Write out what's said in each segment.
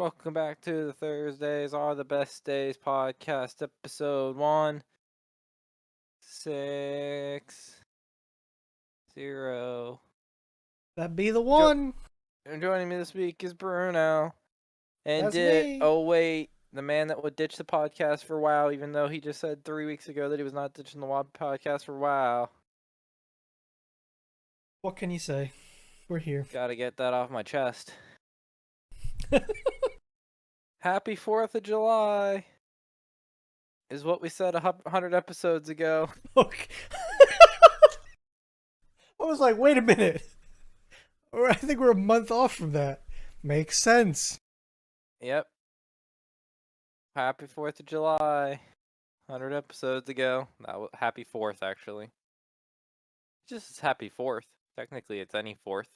Welcome back to the Thursdays Are the Best Days podcast, episode 160. That'd be the Jo- one. Joining me this week is Bruno. That's me. Oh wait, the man that would ditch the podcast for WoW, even though he just said 3 weeks ago that he was not ditching the WoW podcast for WoW. What can you say? We're here. Gotta get that off my chest. Happy 4th of July is what we said 100 episodes ago. Okay. I was like, wait a minute. I think we're a month off from that. Makes sense. Yep. Happy 4th of July. 100 episodes ago. Happy 4th, actually. Just happy 4th. Technically, it's any 4th.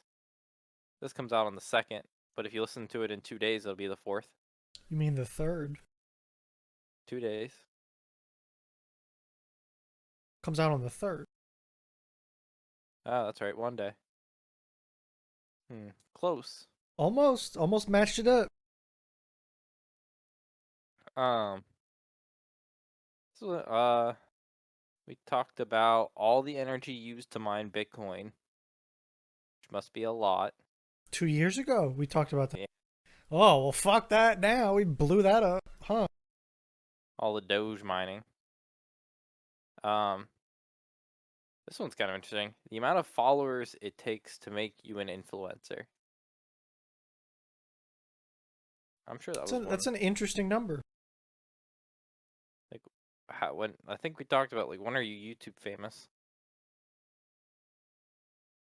This comes out on the 2nd, but if you listen to it in 2 days, it'll be the 4th. You mean the third? 2 days. Comes out on the third. Oh, that's right, 1 day. Close. Almost matched it up. Um, so, we talked about all the energy used to mine Bitcoin, which must be a lot. 2 years ago, we talked about that. Yeah. Oh, well, fuck that now. We blew that up. Huh. All the Doge mining. This one's kind of interesting. The amount of followers it takes to make you an influencer. I'm sure that was one. That's an interesting number. Like, when I think we talked about, like, when are you YouTube famous?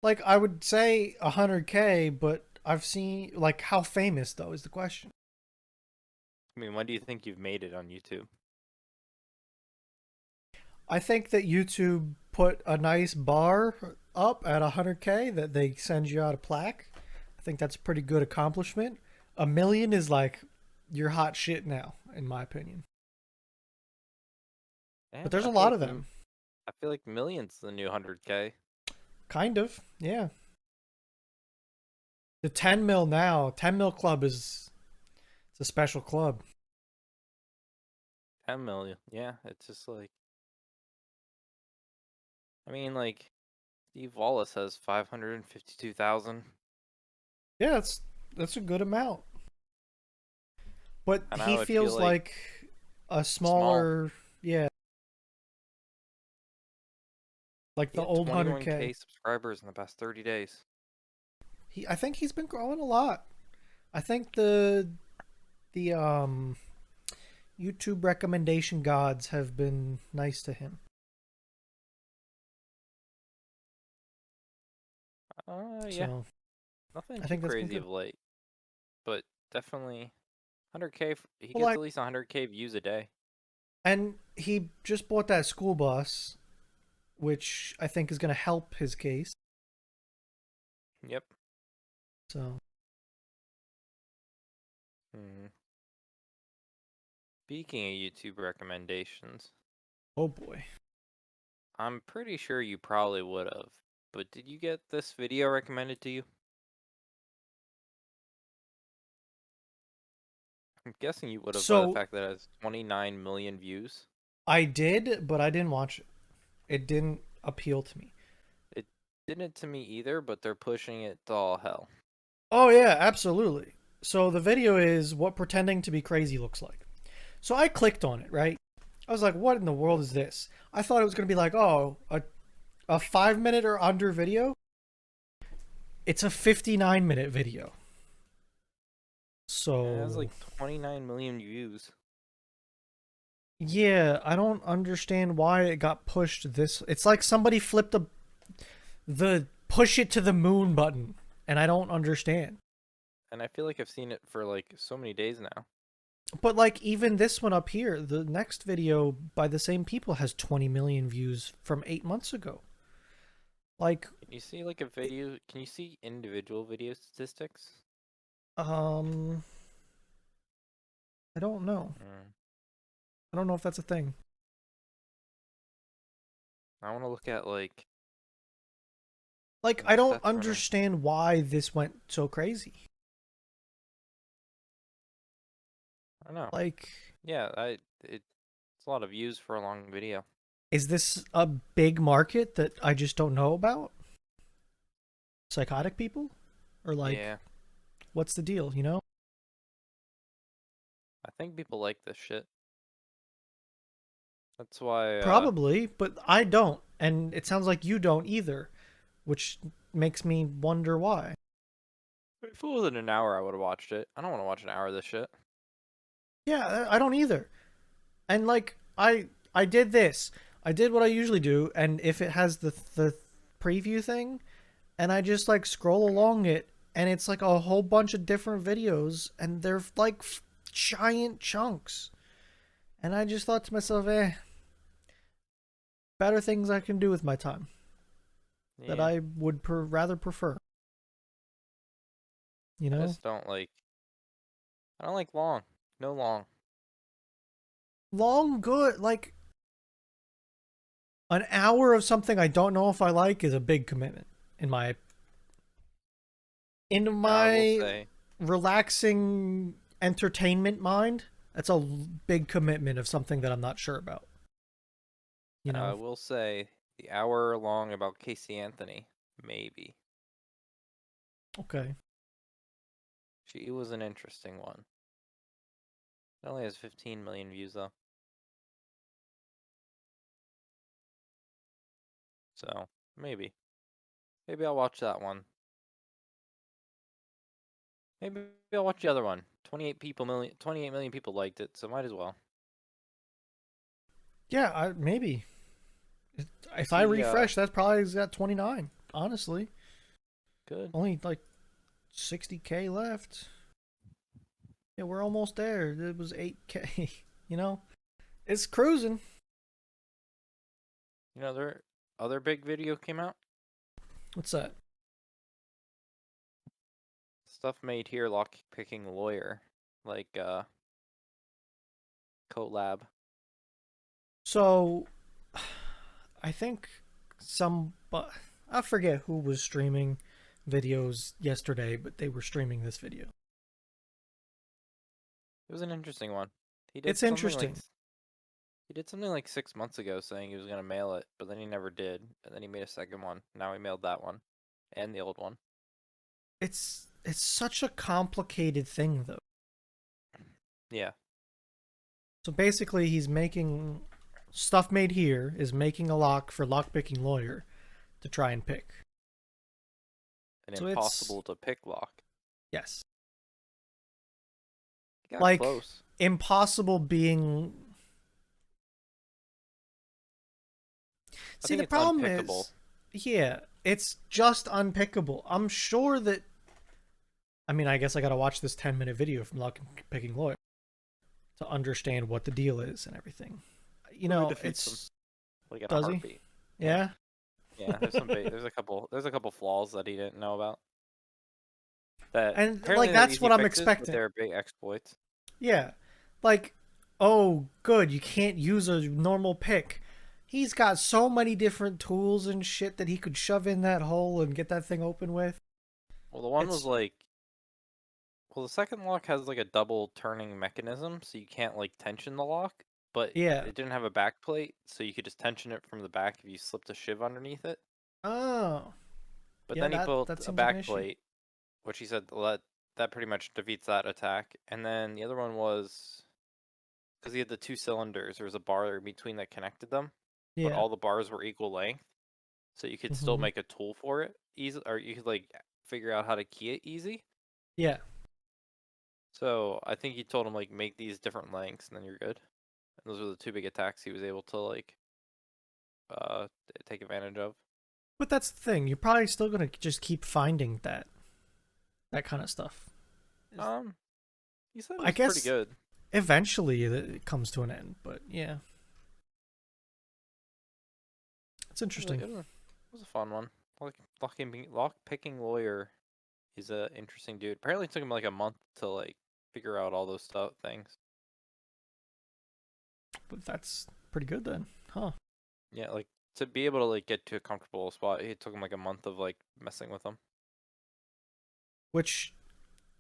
Like, I would say 100K, but I've seen, like, how famous, though, is the question. I mean, when do you think you've made it on YouTube? I think that YouTube put a nice bar up at 100K that they send you out a plaque. I think that's a pretty good accomplishment. 1 million is like you're hot shit now, in my opinion. But there's I a feel lot like of them. I feel like millions the new 100K. Kind of, yeah. The 10 mil now, 10 mil club it's a special club. 10 million. Yeah, it's just like, I mean, like, Steve Wallace has 552,000. Yeah, that's a good amount. But And I he would feel feels like a small. smaller, yeah, like He the had old 21K 100K. subscribers in the past 30 days. I think he's been growing a lot. I think the YouTube recommendation gods have been nice to him. Yeah, So nothing I too think that's been crazy good. of late, but definitely 100K. He Well, gets like, at least 100K views a day. and he just bought that school bus, which I think is going to help his case. Yep. So Hmm. Speaking of YouTube recommendations, oh boy. I'm pretty sure you probably would have, but did you get this video recommended to you? I'm guessing you would have by the So fact that it has 29 million views. I did, but I didn't watch it. It didn't appeal to me. It didn't to me either, but they're pushing it to all hell. Oh yeah, absolutely. So the video is what pretending to be crazy looks like. So I clicked on it, right? I was like, what in the world is this? I thought it was going to be like, oh, a 5 minute or under video. It's a 59-minute video. It has So like 29 million views. yeah, I don't understand why it got pushed this. It's like somebody flipped the push it to the moon button, and I don't understand. And I feel like I've seen it for like so many days now. But like even this one up here, the next video by the same people has 20 million views from 8 months ago. Like, Can you see like a video? Can you see individual video statistics? um, I don't know. Mm. I don't know if that's a thing. I want to look at like Like, I don't stats running. understand why this went so crazy. I know. Like, Yeah, it's a lot of views for a long video. is this a big market that I just don't know about? Psychotic people? Or like, Yeah, what's the deal, you know? I think people like this shit. That's why, Probably, but I don't. And it sounds like you don't either, which makes me wonder why. if it was in an hour, I would have watched it. I don't want to watch an hour of this shit. Yeah, I don't either. And like I did this. I did what I usually do, and if it has the preview thing, and I just like scroll along it, and it's like a whole bunch of different videos, and they're like giant chunks. And I just thought to myself, better things I can do with my time that Yeah, I would rather prefer. You I know, just don't like. I don't like long. No long. long good like an hour of something I don't know if I like is a big commitment in in I will my say. relaxing entertainment mind. That's a big commitment of something that I'm not sure about. You I know? will say the hour long about Casey Anthony. Maybe Okay. she was an interesting one. It only has 15 million views though, so maybe I'll watch that one. Maybe I'll watch the other one. 28 million people liked it, so might as well. Yeah, maybe. You If I see, refresh, that's probably got 29. Honestly, good. only like 60K left. Yeah, we're almost there. It was 8K. You know, it's cruising. You know, their other big video came out. What's that? Stuff made here, lock picking lawyer, like collab. So, I think but I forget who was streaming videos yesterday, but they were streaming this video. It was an interesting one. He did It's something like interesting. he did something like 6 months ago, saying he was gonna mail it, but then he never did. And then he made a second one. Now he mailed that one, and the old one. It's such a complicated thing though. Yeah, So basically he's making stuff made here is making a lock for lockpicking lawyer to try and pick. an So it's impossible to pick lock. yes. He got Like close. impossible being I See, think the it's problem unpickable. is yeah, it's just unpickable. I'm sure that I mean, I guess I got to watch this 10-minute video from lockpicking lawyer to understand what the deal is and everything. You Literally know, defeats him it's like in a does he? heartbeat. Yeah, Yeah. yeah. There's a couple flaws that he didn't know about. That And apparently like they're that's easy what I'm fixes, but expecting. they're big exploits. Yeah. Like, oh, good, you can't use a normal pick. He's got so many different tools and shit that he could shove in that hole and get that thing open with. Well, the one was It's like, well, the second lock has like a double turning mechanism, so you can't like tension the lock, but yeah. it didn't have a back plate, so you could just tension it from the back if you slipped a shiv underneath it. Oh. But Yeah, then he that built that a seems like an back issue. plate, which he said that pretty much defeats that attack. And then the other one was because he had the two cylinders, there was a bar in between that connected them, but Yeah. all the bars were equal length, so you could still Mhm. make a tool for it easy, or you could like figure out how to key it easy. Yeah. So I think he told him like make these different lengths and then you're good. And those were the two big attacks he was able to like uh take advantage of. But that's the thing. You're probably still going to just keep finding that kind of stuff. Um, he said it I was pretty guess good. eventually it comes to an end, but yeah. It's It was a, interesting. it was a, it was a fun one. Lock picking lawyer. He's a interesting dude. Apparently, it took him like a month to like figure out all those stuff things. But that's pretty good then. Huh. Yeah, like to be able to like get to a comfortable spot, it took him like a month of like messing with them. Which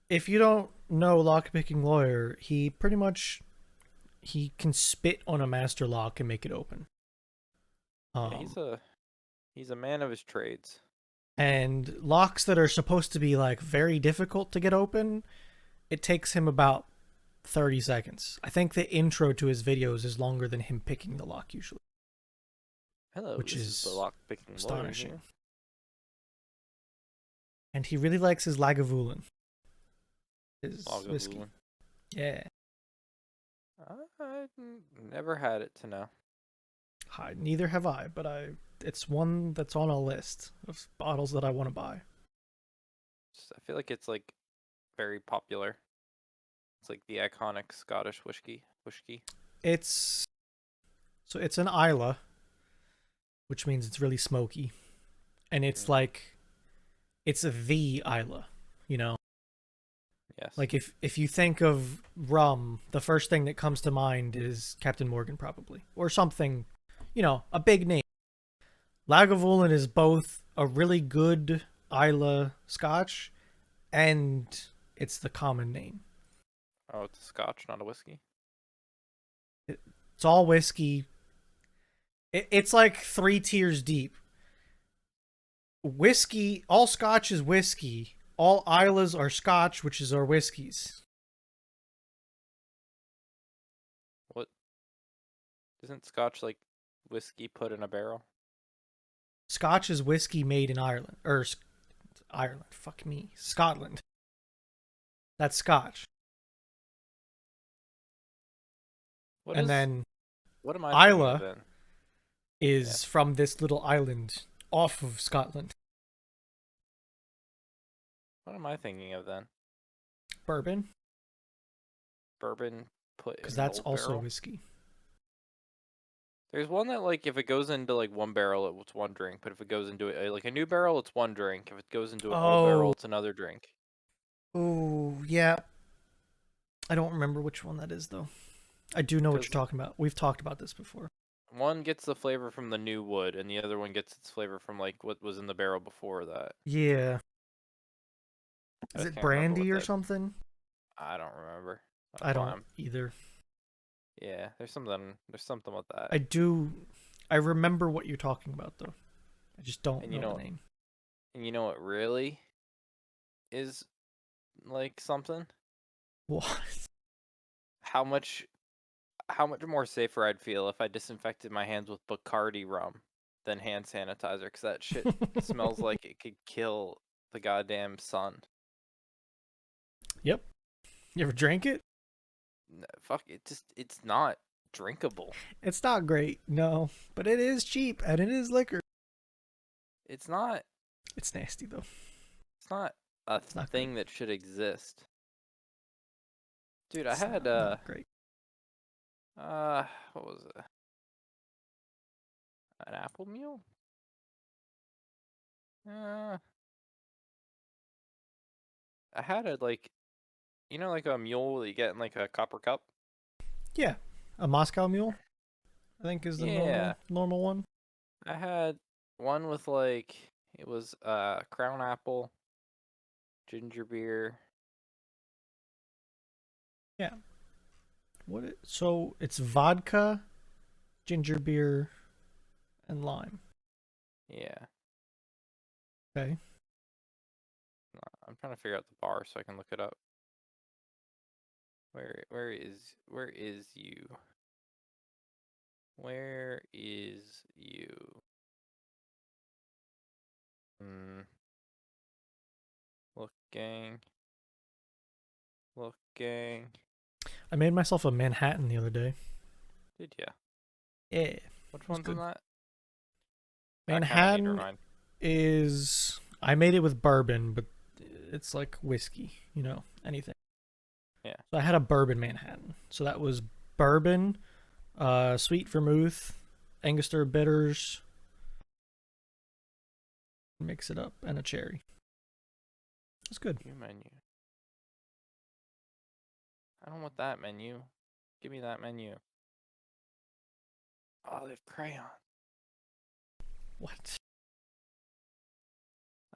if you don't know lockpicking lawyer, he pretty much he can spit on a master lock and make it open. Yeah, Um, he's a man of his trades. and locks that are supposed to be like very difficult to get open, it takes him about 30 seconds. I think the intro to his videos is longer than him picking the lock usually, Hello, which this is the is lock picking lawyer astonishing. here. And he really likes his Lagavulin, his whiskey. Lagavulin. Yeah. Never had it to know. Neither have I, but it's one that's on a list of bottles that I want to buy. I feel like it's like very popular. It's like the iconic Scottish whiskey. It's it's an Isla, which means it's really smoky, and it's Mm, like it's the Isla, you know. yes. Like if you think of rum, the first thing that comes to mind is Captain Morgan probably, or something, a big name. Lagavulin is both a really good Isla Scotch, and it's the common name. Oh, it's a Scotch, not a whiskey. It's all whiskey. It's like 3 tiers deep. Whiskey, all Scotch is whiskey. All Islas are Scotch, which is our whiskeys. What isn't Scotch like whiskey put in a barrel? Scotch is whiskey made in Ireland, or Ireland. Fuck me, Scotland. That's Scotch, What and is then what am I thinking of Isla then? Yeah. is from this little island off of Scotland. What am I thinking of then? Bourbon, Bourbon put in because an that's old also barrel? whiskey. There's one that like if it goes into like one barrel, it's one drink, but if it goes into like a new barrel, it's one drink. If it goes into an old barrel, Oh, it's another drink. oh yeah. I don't remember which one that is though. I do know what you're Because talking about. We've talked about this before. one gets the flavor from the new wood, and the other one gets its flavor from like what was in the barrel before that. Yeah. I Is just it can't remember what brandy or that. something? I don't remember. That's I why don't I'm. either. Yeah, there's something. There's something with that. I do. I remember what you're talking about though. I just don't And know the name. what really is like something? What? How much how much more safer I'd feel if I disinfected my hands with Bacardi rum than hand sanitizer, because that shit smells like it could kill the goddamn sun. Yep. You ever drank it? Fuck, it's not drinkable. It's not great, no, but it is cheap and it is liquor. It's not It's nasty though. it's not a It's not great. thing that should exist. Dude, I It's had not great. what was it? An apple mule? Uh I had a like like a mule that you get in like a copper cup? Yeah, a Moscow Mule, I think, is the Yeah. normal one. I had one with like it was crown apple, ginger beer. Yeah. So it's vodka, ginger beer, and lime. Yeah. Okay. I'm trying to figure out the bar so I can look it up. Where is you? Where is you? Hmm. Looking. Looking. I made myself a Manhattan the other day. Did ya? Yeah, it Which was one's in good. that? I kind of need to Manhattan remind. is I made it with bourbon, but it's like whiskey, anything. Yeah. So I had a bourbon Manhattan. So that was bourbon, sweet vermouth, Angostura bitters, mix it up, and a cherry. It's good. View menu. I don't want that menu. Give me that menu. Olive crayon. What?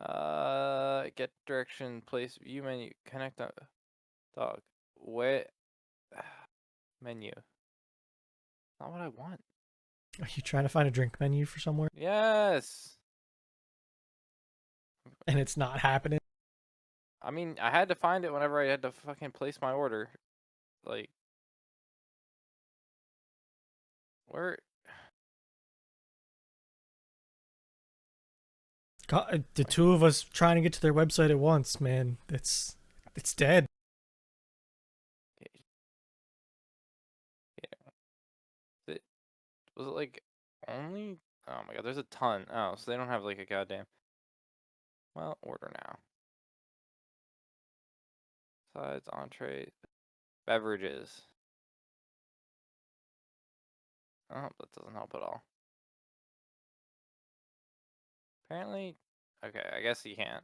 Get direction, place, view menu, connect a dog. Where menu? Not what I want. Are you trying to find a drink menu for somewhere? Yes. And it's not happening? I mean, I had to find it whenever I had to fucking place my order. Like, where? God, the two of us trying to get to their website at once, man. It's dead. Yeah. Was it like only? Oh my god, there's a ton. Oh, so they don't have like a goddamn. Well, order now. Sides, entree, beverages. Oh, that doesn't help at all. Apparently, okay, I guess you can't.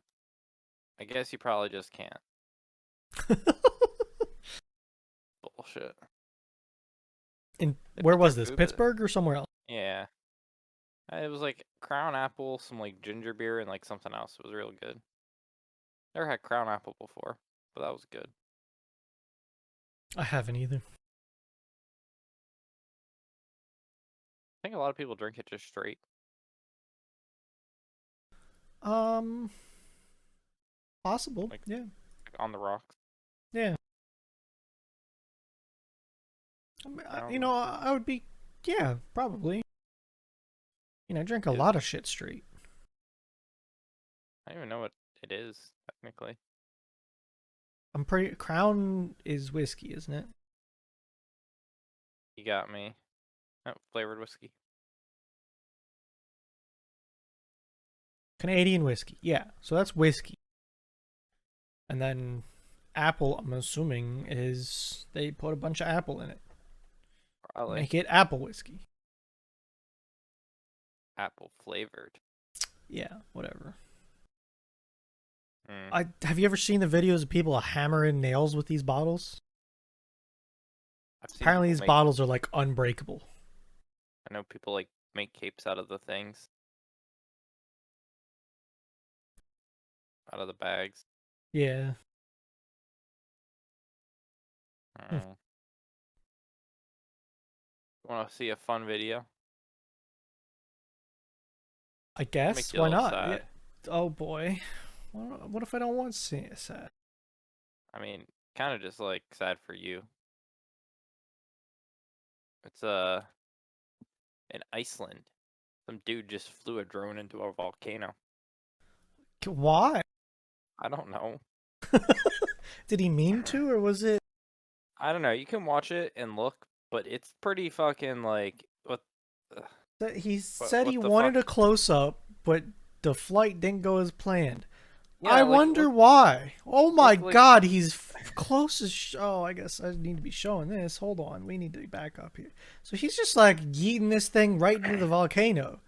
I guess you probably just can't. Bullshit. And They where put their was this? food- Pittsburgh or somewhere else? Yeah. It was like Crown Apple, some like ginger beer, and like something else. It was real good. Never had Crown Apple before, but that was good. I haven't either. I think a lot of people drink it just straight. Possible. Like, Yeah. like on the rocks. Yeah. You know, I would be. Yeah, probably. You know, I drink a lot of shit straight. I don't even know what it is, technically. I'm pretty. Crown is whiskey, isn't it? You got me. Oh, flavored whiskey. Canadian whiskey. Yeah, so that's whiskey. And then apple, I'm assuming, is they put a bunch of apple in it. Probably. Make it apple whiskey. Apple flavored. Yeah, whatever. Mm. Have you ever seen the videos of people hammering nails with these bottles? Apparently these bottles are like unbreakable. I know people like make capes out of the things. Out of the bags. Yeah. Want to see a fun video? I guess. Make you Why a little not? sad. Yeah. Oh boy. What if I don't want to see it sad? I mean, kind of just like sad for you. It's in Iceland. Some dude just flew a drone into a volcano. Why? I don't know. Did he mean to, or was it? I don't know. You can watch it and look, but it's pretty fucking like what. He said he what the wanted fuck? a close up, but the flight didn't go as planned. Yeah, I like, wonder why. Oh my like- god, he's close as. Oh, I guess I need to be showing this. Hold on, we need to back up here. So he's just like yeeting this thing right into the volcano,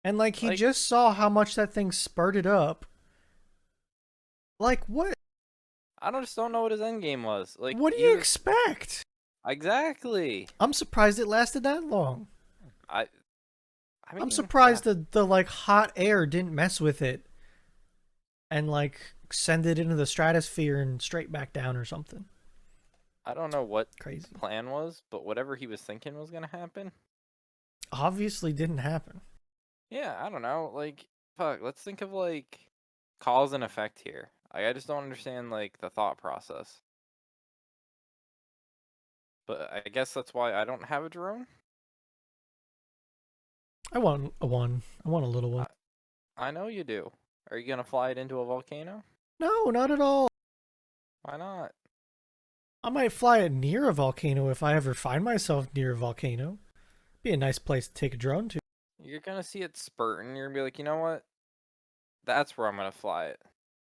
and like he just saw how much that thing spurted up. Like what? I just don't know what his end game was. Like, what do you expect? Exactly. I'm surprised it lasted that long. I mean, I'm surprised the like hot air didn't mess with it and like send it into the stratosphere and straight back down or something. I don't know what Crazy the plan was, but whatever he was thinking was gonna happen. Obviously didn't happen. Yeah, I don't know. Like, fuck. Let's think of like cause and effect here. I just don't understand like the thought process. But I guess that's why I don't have a drone. I want a one. I want a little one. I know you do. Are you gonna fly it into a volcano? No, not at all. Why not? I might fly it near a volcano if I ever find myself near a volcano. Be a nice place to take a drone to. You're gonna see it spurt, and you're gonna be like, you know what? That's where I'm gonna fly it.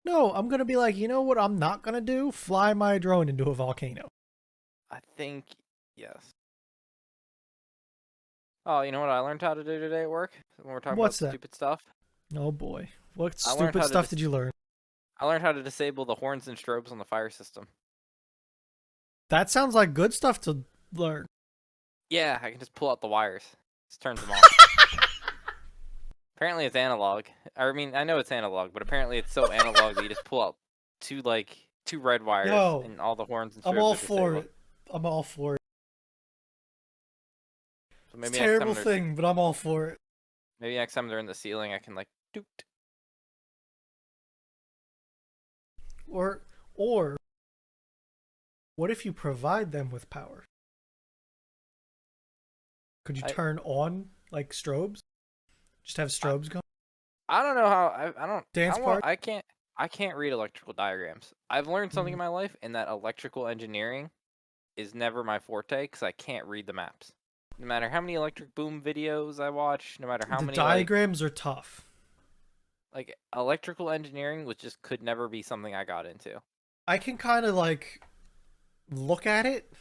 No, I'm gonna be like, you know what I'm not gonna do? Fly my drone into a volcano. I think yes. Oh, you know what I learned how to do today at work? When we're talking What's about that? stupid stuff. Oh boy. What I learned stupid how to stuff did you learn? I learned how to disable the horns and strobes on the fire system. That sounds like good stuff to learn. Yeah, I can just pull out the wires. Just turns them off. Apparently it's analog. I mean, I know it's analog, but apparently it's so analog that you just pull out two red wires Yo, and all the horns and I'm strobes all are for disabled. it. I'm all for it. So It's a maybe next time terrible thing, but I'm all for it. they're in the ceiling, I can like doot. Or, or what if you provide them with power? Could you I turn on like strobes? Just have I, strobes going? I don't know how I don't Dance I want party? I can't read electrical diagrams. I've learned something Mm. in my life, and that electrical engineering is never my forte because I can't read the maps. No matter how many electric boom videos I watch, no matter how The many diagrams are tough. like electrical engineering was just could never be something I got into. I can kind of like look at it,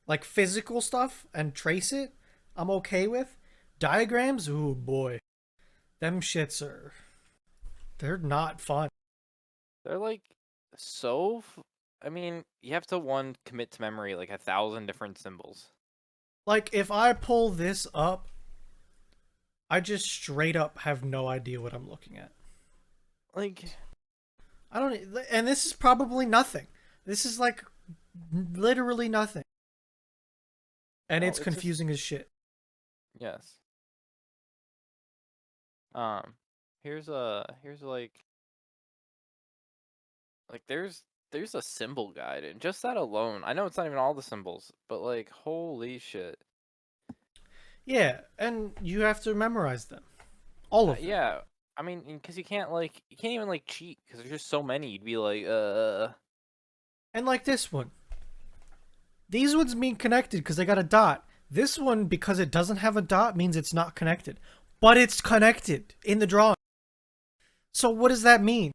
like physical stuff, and trace it. I'm okay with. Diagrams, ooh boy. Them shits are. They're not fun. They're like so. I mean, you have to one commit to memory like 1,000 different symbols. Like, if I pull this up, I just straight up have no idea what I'm looking at. Like, I don't. And this is probably nothing. This is like literally nothing. And no, it's it's just confusing as shit. yes. Um, here's like there's a symbol guide, and just that alone, I know it's not even all the symbols, but like holy shit. Yeah, and you have to memorize them. All of them. Yeah, I mean, because you can't even like cheat because there's just so many. You'd be like, And like this one. These ones mean connected because they got a dot. This one, because it doesn't have a dot, means it's not connected. But it's connected in the drawing. So what does that mean?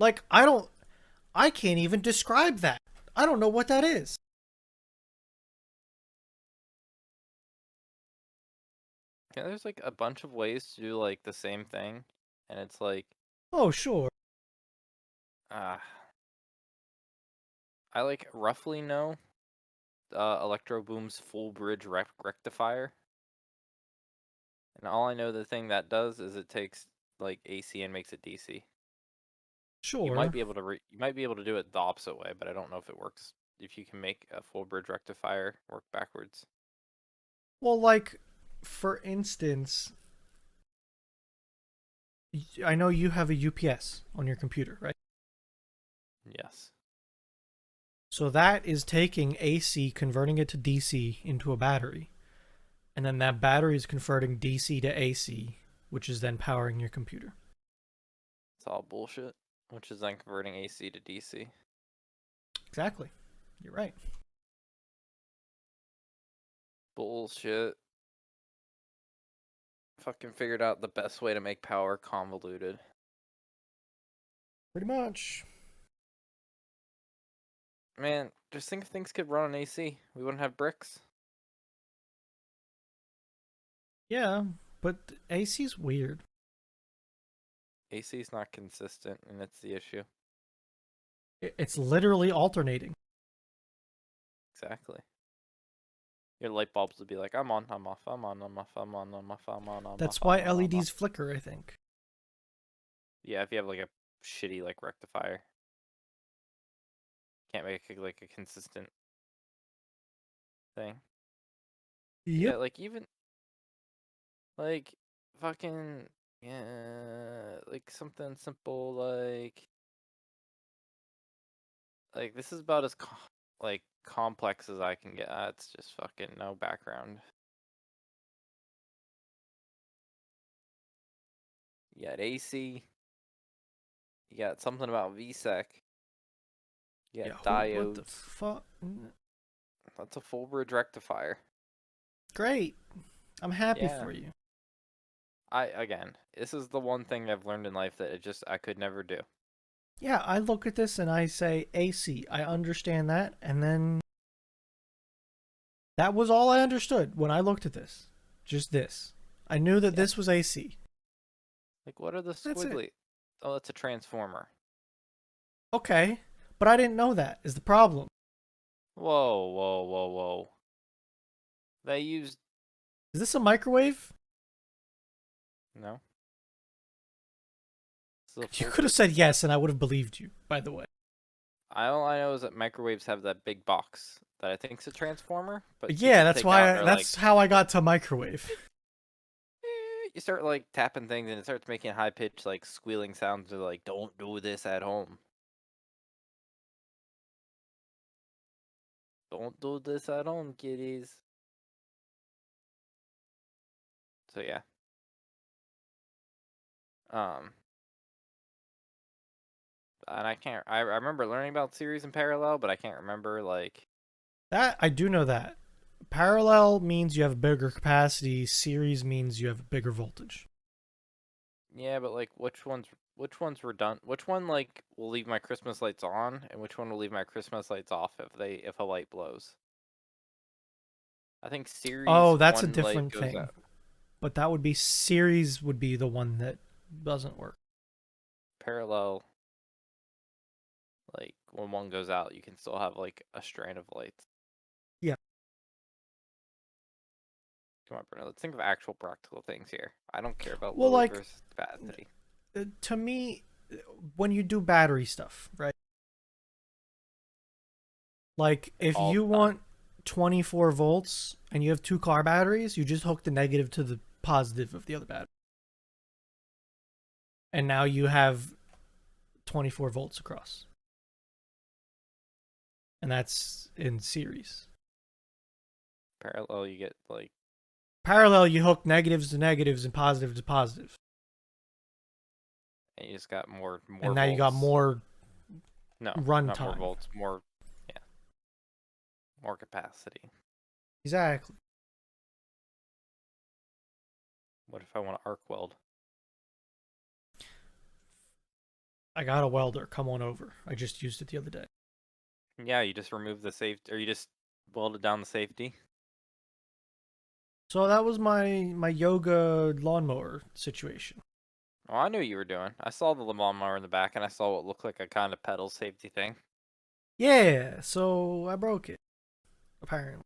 Like, I can't even describe that. I don't know what that is. yeah, there's like a bunch of ways to do like the same thing, and it's like, Oh, sure. ah, I like roughly know Electro Boom's full bridge rectifier, and all I know the thing that does is it takes like AC and makes it DC. Sure. You might be able to do it the opposite way, but I don't know if it works. If you can make a full bridge rectifier work backwards. Well, like, for instance, I know you have a UPS on your computer, right? Yes. So that is taking AC, converting it to DC into a battery. And then that battery is converting DC to AC, which is then powering your computer. It's all bullshit, which is then converting AC to DC. Exactly. You're right. Bullshit. Fucking figured out the best way to make power convoluted. Pretty much. Man, just think if things could run on AC. We wouldn't have bricks. Yeah, but AC's weird. AC is not consistent, and it's the issue. It's literally alternating. Exactly. Your light bulbs would be like, I'm on, I'm off, I'm on, I'm off, I'm on, I'm off, I'm on, I'm off, That's I'm why on, I'm off. LEDs flicker, I think. Yeah, if you have like a shitty like rectifier, can't make like a consistent thing. Yeah, Yep. like even like fucking yeah, like something simple like this is about as like complex as I can get. It's just fucking no background. You got AC. You got something about VSEC. You Yeah, got what the diodes. fuck? That's a full bridge rectifier. Great. I'm happy Yeah. for you. Again, this is the one thing I've learned in life that I could never do. Yeah, I look at this and I say AC. I understand that, and then that was all I understood when I looked at this. Just this. I knew that Yeah. this was AC. Like what are the That's it. squiggly? Oh, that's a transformer. Okay, but I didn't know that is the problem. Whoa, whoa, whoa, whoa. They used Is this a microwave? No. Still You full could have brick. said yes, and I would have believed you. By the way. All I know is that microwaves have that big box that I think's a transformer, but you Yeah, can that's take out and why. they're like, That's how I got to microwave. you start like tapping things and it starts making high pitched like squealing sounds. They're like, don't do this at home. Don't do this at home, kiddies. So yeah. Um, and I can't. I remember learning about series and parallel, but I can't remember like. That I do know that. Parallel means you have a bigger capacity. Series means you have a bigger voltage. Yeah, but like which ones were done? Which one like will leave my Christmas lights on, and which one will leave my Christmas lights off if a light blows? I think Oh, series that's a one light different goes thing. out. But that would be series would be the one that doesn't work. Parallel, like when one goes out, you can still have like a strand of lights. Yeah. Come on, Bruno. Let's think of actual practical things here. I don't care about Well, load like versus capacity. to me, when you do battery stuff, right? Like if All you the time. want 24 volts and you have two car batteries, you just hook the negative to the positive of the other battery. And now you have 24 volts across. And that's in series. Parallel, you get like Parallel, you hook negatives to negatives and positive to positive. and you just got more And now you got volts. more No, run not more time. volts, more yeah, more capacity. Exactly. What if I want to arc weld? I got a welder. Come on over. I just used it the other day. Yeah, you just remove the safety, or you just welded down the safety. So that was my yoga lawnmower situation. Oh, I knew what you were doing. I saw the lawnmower in the back, and I saw what looked like a kind of pedal safety thing. Yeah, so I broke it. Apparently.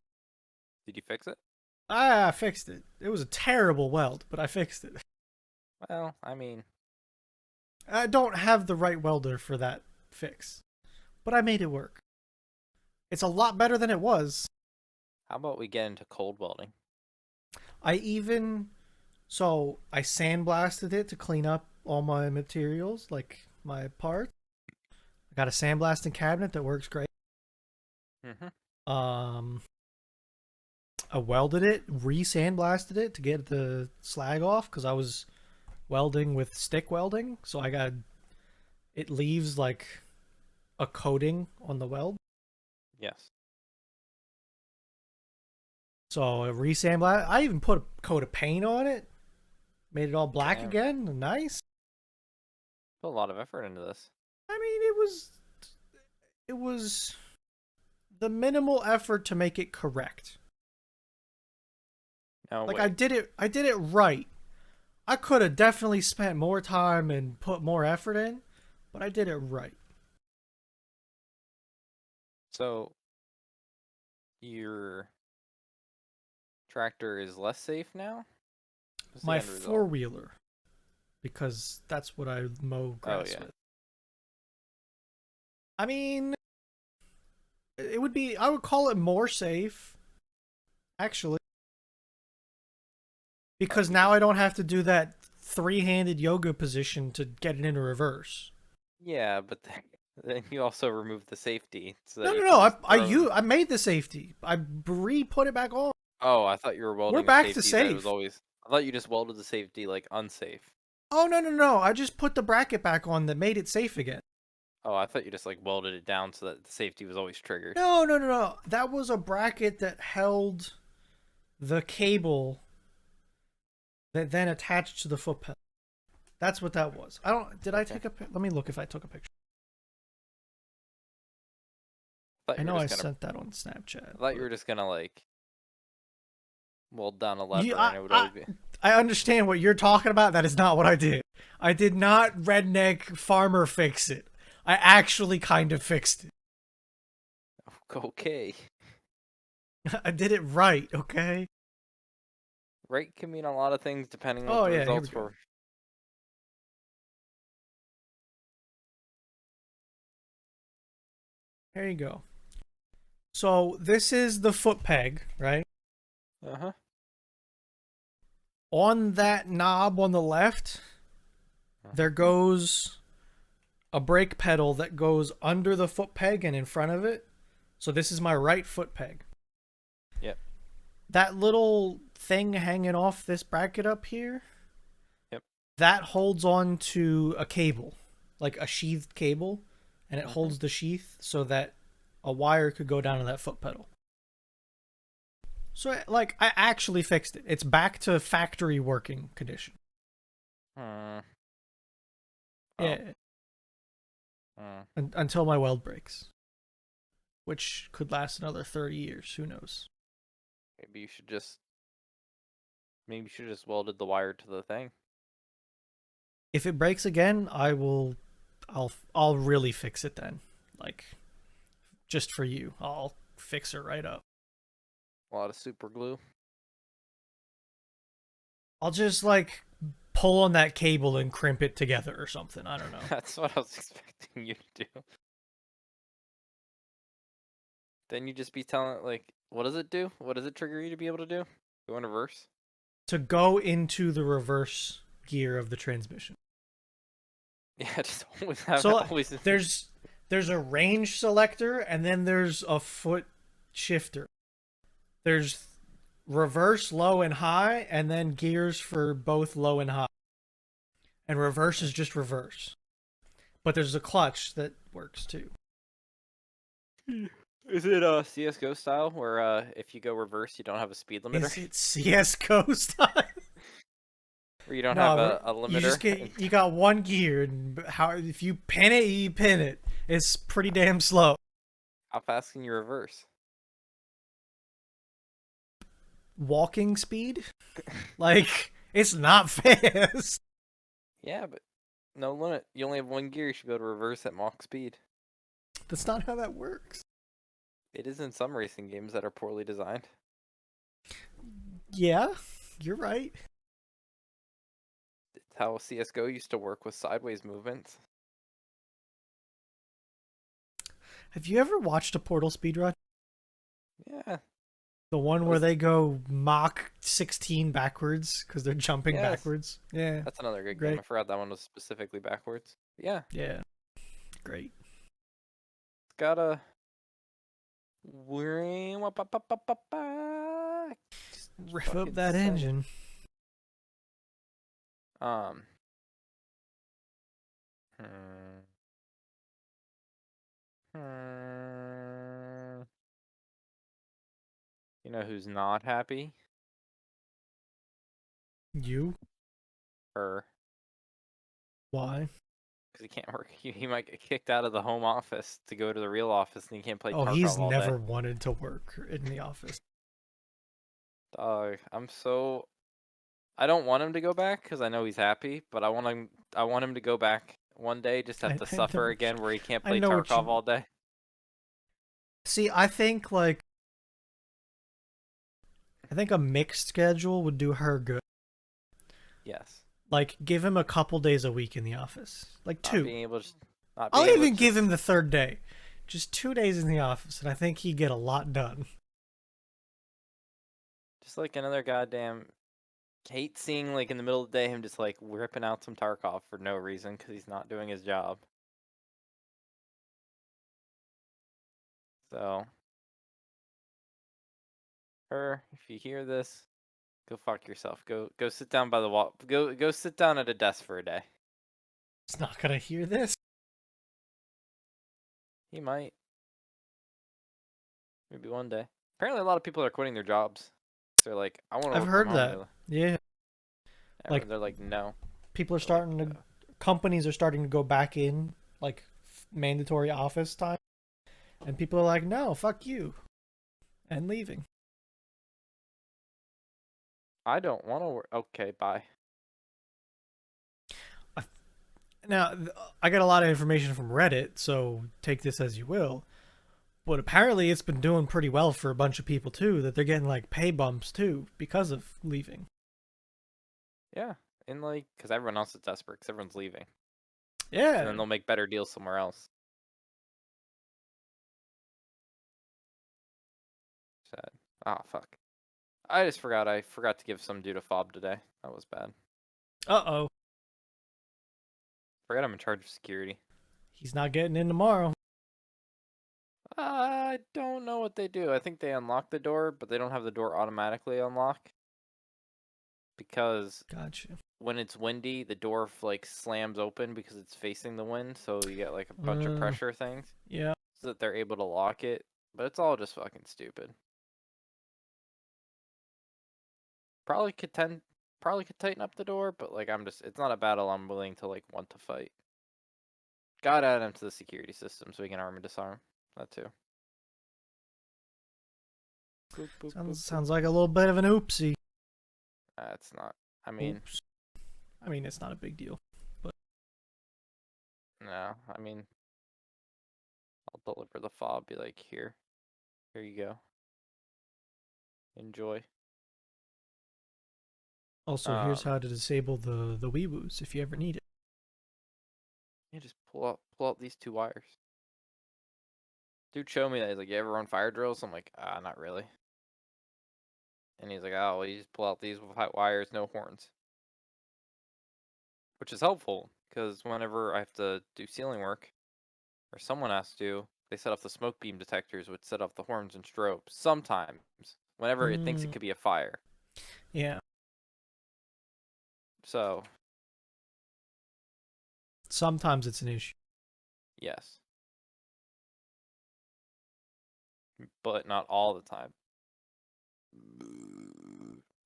Did you fix it? I fixed it. It was a terrible weld, but I fixed it. Well, I mean, I don't have the right welder for that fix, but I made it work. It's a lot better than it was. how about we get into cold welding? I even I sandblasted it to clean up all my materials, like my parts. I got a sandblasting cabinet that works great. Mm-hmm. Um, I welded it, re-sandblasted it to get the slag off because I was welding with stick welding, so I got it leaves like a coating on the weld. Yes. So I re-sandblast. I even put a coat of paint on it, made it all black Damn. again. Nice. Put a lot of effort into this. I mean, it was the minimal effort to make it correct. No, Like wait. I did it right. I could have definitely spent more time and put more effort in, but I did it right. So, your tractor is less safe now? What's the My end result? four-wheeler, because that's what I mow Oh, grass yeah. with. I mean, it would be, I would call it more safe, actually. Because You now just, I don't have to do that three-handed yoga position to get it into reverse. yeah, but then you also remove the safety so No, that no, you no. can just throw. I made the safety. I re-put it back on. Oh, I thought you were We're welding a back to safety that was safe. always. I thought you just welded the safety like unsafe. Oh, no, no, no. I just put the bracket back on that made it safe again. Oh, I thought you just like welded it down so that the safety was always triggered. No, no, no, no. That was a bracket that held the cable that then attached to the foot pedal. That's what that was. I don't. Did I Okay. take a? Let me look if I took a picture. I thought I you were know I just gonna. sent that on Snapchat. I thought you were just gonna like weld down a You, lever and it would always be. I understand what you're talking about. That is not what I did. I did not redneck farmer fix it. I actually kind of fixed it. Okay. I did it right, okay? Rate can mean a lot of things depending on what Oh the yeah, here we results go. were. There you go. So this is the foot peg, right? Uh-huh. On that knob on the left, there goes a brake pedal that goes under the foot peg and in front of it. So this is my right foot peg. Yep. That little thing hanging off this bracket up here, Yep. that holds on to a cable, like a sheathed cable, and it Mhm. holds the sheath so that a wire could go down to that foot pedal. So, like, I actually fixed it. It's back to factory working condition. Hmm. Oh. Yeah, until my weld breaks, which could last another 30 years. Who knows? Maybe you should just welded the wire to the thing. If it breaks again, I'll really fix it then. Like, just for you, I'll fix it right up. A lot of super glue. I'll just like pull on that cable and crimp it together or something. I don't know. That's what I was expecting you to do. Then you just be telling it, like, what does it do? What does it trigger you to be able to do? Go in reverse? To go into the reverse gear of the transmission. Yeah, just always have So always. there's a range selector and then there's a foot shifter. There's reverse, low, and high, and then gears for both low and high. And reverse is just reverse. But there's a clutch that works too. Is it CS:GO style where if you go reverse you don't have a speed limiter? Is it CS:GO style? Where you don't have a limiter? You got one gear, and if you pin it, you pin it. It's pretty damn slow. How fast can you reverse? Walking speed? Like, it's not fast. Yeah, but no limit. You only have one gear. You should be able to reverse at Mach speed. That's not how that works. It is in some racing games that are poorly designed. Yeah, you're right. It's how CS:GO used to work with sideways movements. Have you ever watched a Portal speedrun? Yeah. The one where they go Mach 16 backwards because they're jumping Yes. backwards? Yeah. That's another good Great. game. I forgot that one was specifically backwards. Yeah. Yeah. Great. It's got a... Riff up that engine. Um. You know who's not happy? You? Her. Why? Because he can't work. He might get kicked out of the home office to go to the real office, and he can't play Oh, Tarkov he's all never day. wanted to work in the office. Dog, I don't want him to go back because I know he's happy, but I want him to go back one day just have to I suffer know- again where he can't I play know what Tarkov you- all day. See, I think a mixed schedule would do her good. Yes. Like, give him a couple days a week in the office. Like, Not 2. being able to, I'll even give him the 3rd day. Just 2 days in the office, and I think he'd get a lot done. just like another goddamn. Hate seeing like in the middle of the day him just like ripping out some Tarkov for no reason because he's not doing his job. So, her, if you hear this, go fuck yourself. Go sit down by the wall. Go sit down at a desk for a day. He's not gonna hear this. He might. Maybe one day. Apparently, a lot of people are quitting their jobs. They're like, I want to. I've heard that. Yeah. Like, they're like, no. People are starting to, companies are starting to go back in, like, mandatory office time. And people are like, no, fuck you. And leaving. I don't want to work. Okay, bye. Now, I got a lot of information from Reddit, so take this as you will. But apparently it's been doing pretty well for a bunch of people, too, that they're getting, like, pay bumps, too, because of leaving. Yeah, and like, because everyone else is desperate, because everyone's leaving, and Yeah. then they'll make better deals somewhere else. Sad. Ah, fuck. I just forgot. I forgot to give some dude a fob today. That was bad. Uh-oh. Forgot I'm in charge of security. He's not getting in tomorrow. I don't know what they do. I think they unlock the door, but they don't have the door automatically unlock because Gotcha. when it's windy, the door like slams open because it's facing the wind, so you get like a bunch of Uh, pressure things yeah. so that they're able to lock it. But it's all just fucking stupid. Probably could tighten up the door, but like it's not a battle I'm willing to like want to fight. Gotta add him to the security system so we can arm and disarm. That too. Boop, boop, boop, boop. Sounds like a little bit of an oopsie. It's not. I mean, Oops. I mean, it's not a big deal. But no. I mean, I'll deliver the fob. Be like, here you go. Enjoy. also, here's how to disable the Weewoos if you ever need it. You just pull out these two wires. Dude showed me that. He's like, you ever run fire drills? I'm like, not really. And he's like, oh, well, you just pull out these wires, no horns. Which is helpful, because whenever I have to do ceiling work, or someone has to, they set off the smoke beam detectors, which set off the horns and strobes. Sometimes, whenever it thinks it could be a fire. Yeah. So, Sometimes it's an issue. yes. But not all the time.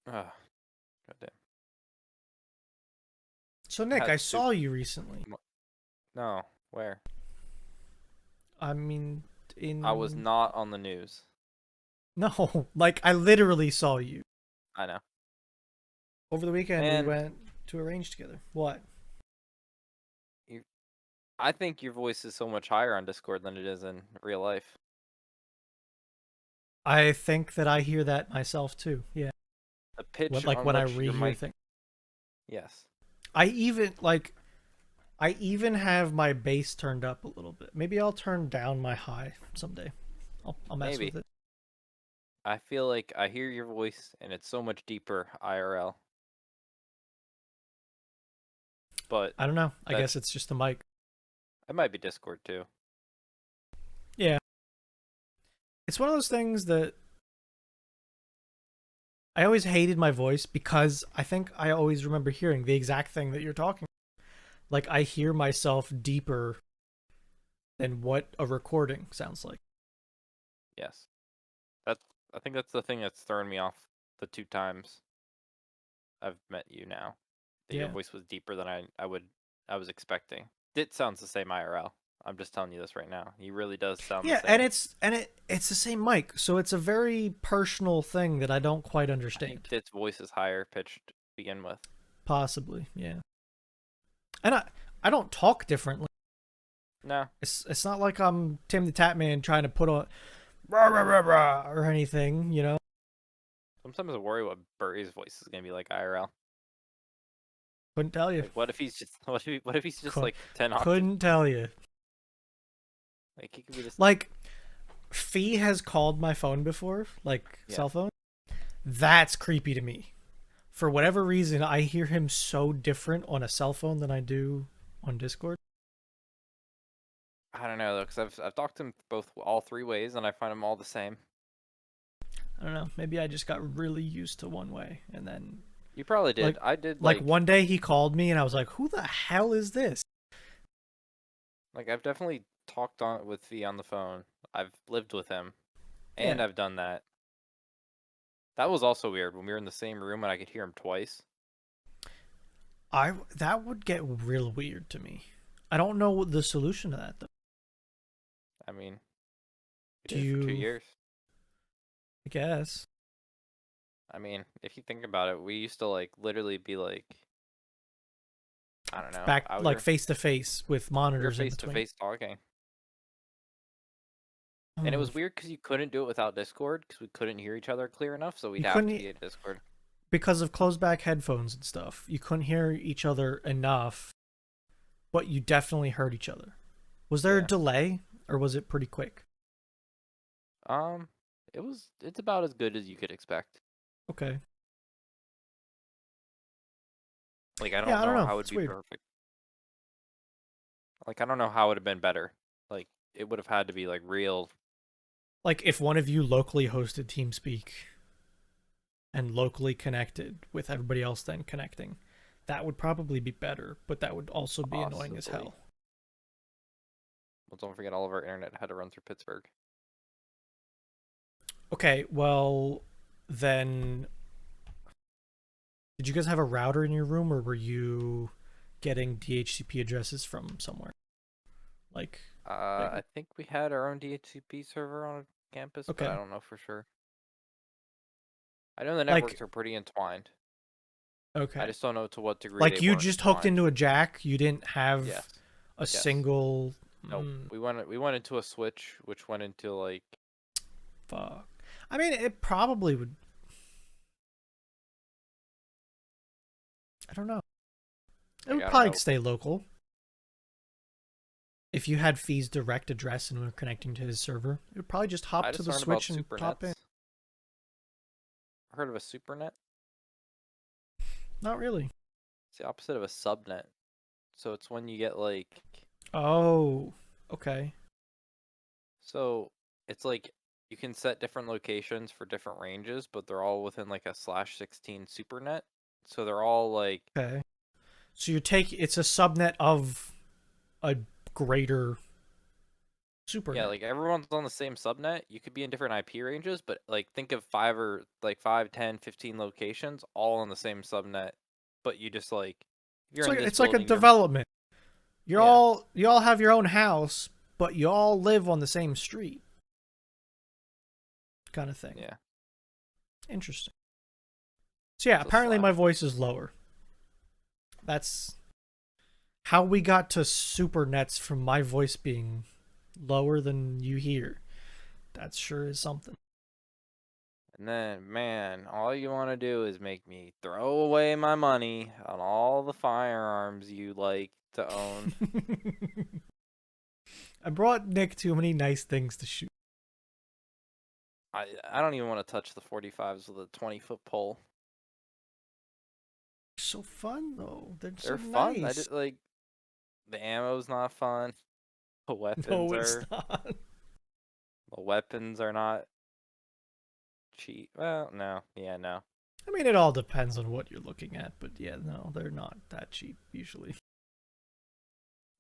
Ah, goddamn. So, Nick, I saw you recently. No, where? I mean, I was not on the news. No, like, I literally saw you. I know. Over the weekend, we And went to a range together. What? I think your voice is so much higher on Discord than it is in real life. I think that I hear that myself, too. Yeah. The pitch Like, on when I which your rehear mic... things. Yes. I even have my bass turned up a little bit. Maybe I'll turn down my high someday. I'll mess Maybe. with it. I feel like I hear your voice, and it's so much deeper IRL. But I don't know. I guess it's just the mic. it might be Discord too. Yeah. It's one of those things that I always hated my voice because I think I always remember hearing the exact thing that you're talking about. Like, I hear myself deeper than what a recording sounds like. Yes. I think that's the thing that's thrown me off the 2 times I've met you now. That your Yeah. voice was deeper than I was expecting. It sounds the same IRL. I'm just telling you this right now. He really does sound the Yeah, same. and it's the same mic, so it's a very personal thing that I don't quite I understand. think Dit's voice is higher pitched to begin with. Possibly, yeah. And I don't talk differently. No. It's not like I'm Tim the Tap Man trying to put on rah rah rah rah or anything, you know. Sometimes I worry what Burry's voice is gonna be like IRL. Couldn't tell you. Like, what if he's just like 10 octaves? Couldn't tell you. Like, he could be this. Like, Fee has called my phone before, like cell phone. That's creepy to me. For whatever reason, I hear him so different on a cell phone than I do on Discord. I don't know though, because I've talked to him all 3 ways, and I find them all the same. I don't know. Maybe I just got really used to one way, and then You probably did. like, I did. Like one day he called me, and I was like, "Who the hell is this?" Like, I've definitely talked with V on the phone. I've lived with him, and Yeah. I've done that. That was also weird when we were in the same room and I could hear him twice. That would get real weird to me. I don't know what the solution to that though. I mean, we Do did it for 2 you? years. I guess. I mean, if you think about it, we used to like literally be like, I don't know, Back like face to face with we were monitors in face to between. face talking, and it Oh, was weird because you couldn't do it without Discord because we couldn't hear each other clear enough, so we'd you have couldn't to be at Discord. because of closed back headphones and stuff, you couldn't hear each other enough, but you definitely heard each other. Was there a Yeah. delay or was it pretty quick? Um, it's about as good as you could expect. Okay. Like I Yeah, don't I don't know know. how it would It's be weird. perfect. Like I don't know how it would have been better. Like it would have had to be like real. Like if one of you locally hosted TeamSpeak and locally connected with everybody else then connecting, that would probably be better, but that would also be annoying as Possibly. hell. Well, don't forget all of our internet had to run through Pittsburgh. Okay, well, then did you guys have a router in your room or were you getting DHCP addresses from somewhere? Like, I think we had our own DHCP server on campus, but I okay. don't know for sure. I know the Like, networks are pretty entwined. I okay. just don't know to what degree they Like you weren't just hooked entwined. into a jack, you didn't have Yes. a Yes. single Nope. We went into a switch, which went into like fuck. I mean, it probably would. I don't know. It I would don't probably know. stay local. If you had Fee's direct address and were connecting to his server, it would probably just hop I to just the learned about switch and super pop in. nets. Heard of a super net? Not really. It's the opposite of a subnet. So it's when you get like Oh, okay. so it's like you can set different locations for different ranges, but they're all within like a /16 super net. So they're all like Okay. So you take it's a subnet of a greater yeah, supernet. like everyone's on the same subnet. You could be in different IP ranges, but like think of five or like 5, 10, 15 locations all on the same subnet. But you just like if you're in this It's like a building, you're development. yeah, You all have your own house, but you all live on the same street, kind of thing. yeah. Interesting. So yeah, It's a apparently slash. my voice is lower. That's how we got to super nets from my voice being lower than you hear. That sure is something. And then, man, all you want to do is make me throw away my money on all the firearms you like to own. I brought Nick too many nice things to shoot. I don't even want to touch the 45s with a 20-foot pole. So fun though. They're so They're fun. I nice. did like the ammo's not fun. The No, weapons it's are not. the weapons are not cheap. Well, no, yeah, no. I mean, it all depends on what you're looking at, but yeah, no, they're not that cheap usually.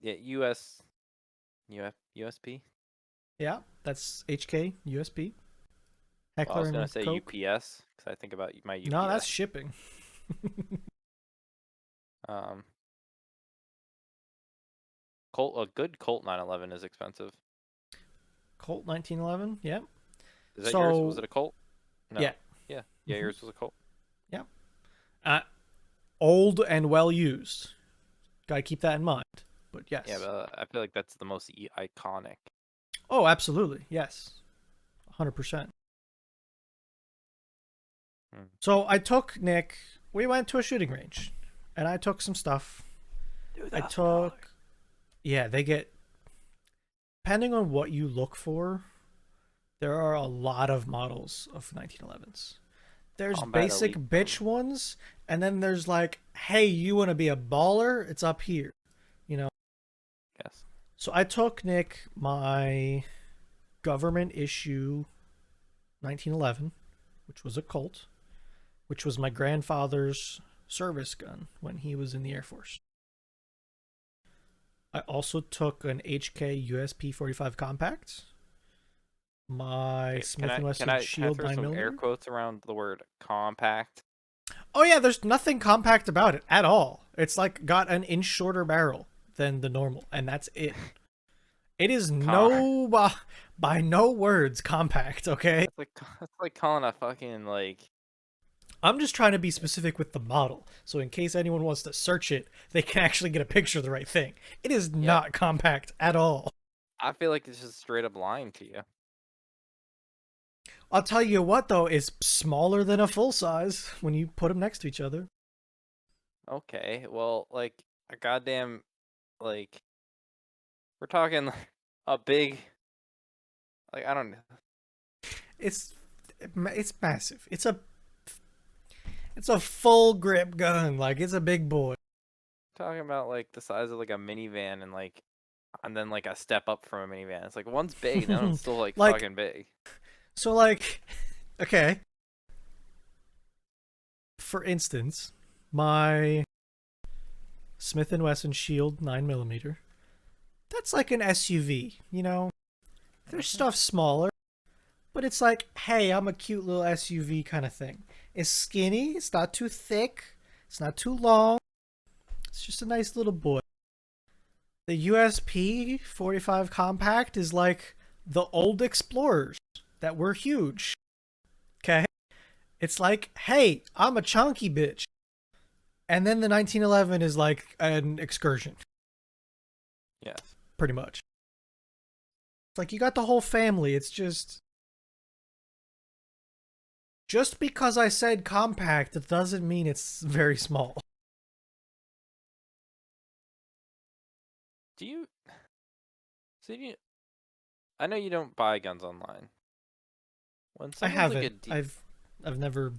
Yeah, USP. Yeah, that's HK, USP, Well, I Heckler was gonna and say Koch. UPS because I think about my No, that's UPS. shipping. Um, a good Colt 911 is expensive. Colt 1911. Yeah. Is that yours? Was So it a Colt? yeah, No. Yeah. Yeah, yours was a Colt. yeah. Uh, Old and well used. Got to keep that in mind. But Yeah, yes. but I feel like that's the most iconic. Oh, absolutely. Yes. 100%. Hmm. So I took Nick. We went to a shooting range, and I took some stuff. I took. Yeah, they get. Depending on what you look for, there are a lot of models of 1911s. There's Combat basic Elite. bitch ones, and then there's like, hey, you want to be a baller? It's up here, you know. Yes. So I took Nick my government issue 1911, which was a Colt, which was my grandfather's service gun when he was in the Air Force. I also took an HK USP 45 compact, my Okay, Smith and Wesson can I Shield throw 9 some air millimeter. quotes around the word compact? Oh yeah, there's nothing compact about it at all. It's like got an inch shorter barrel than the normal, and that's it. It is Con no by no words compact, okay? that's like calling a fucking like I'm just trying to be specific with the model, so in case anyone wants to search it, they can actually get a picture of the right thing. It is yep. not compact at all. I feel like it's just straight up lying to you. I'll tell you what though, it's smaller than a full size when you put them next to each other. Okay, well, like a goddamn like we're talking a big like I don't know. It's it's massive. It's a full grip gun. Like it's a big boy. Talking about like the size of like a minivan and then like a step up from a minivan. It's like one's big and the other one's still like Like fucking big. so like okay. For instance, my Smith and Wesson Shield 9mm. That's like an SUV, you know. There's Mhm. stuff smaller, but it's like, hey, I'm a cute little SUV kind of thing. It's skinny, it's not too thick, it's not too long. It's just a nice little boy. The USP 45 Compact is like the old Explorers that were huge. Okay? It's like, hey, I'm a chunky bitch. And then the 1911 is like an excursion, Yes. pretty much. It's like you got the whole family. It's just because I said compact, it doesn't mean it's very small. Do you so you I know you don't buy guns online. When I someone's like a haven't. de I've never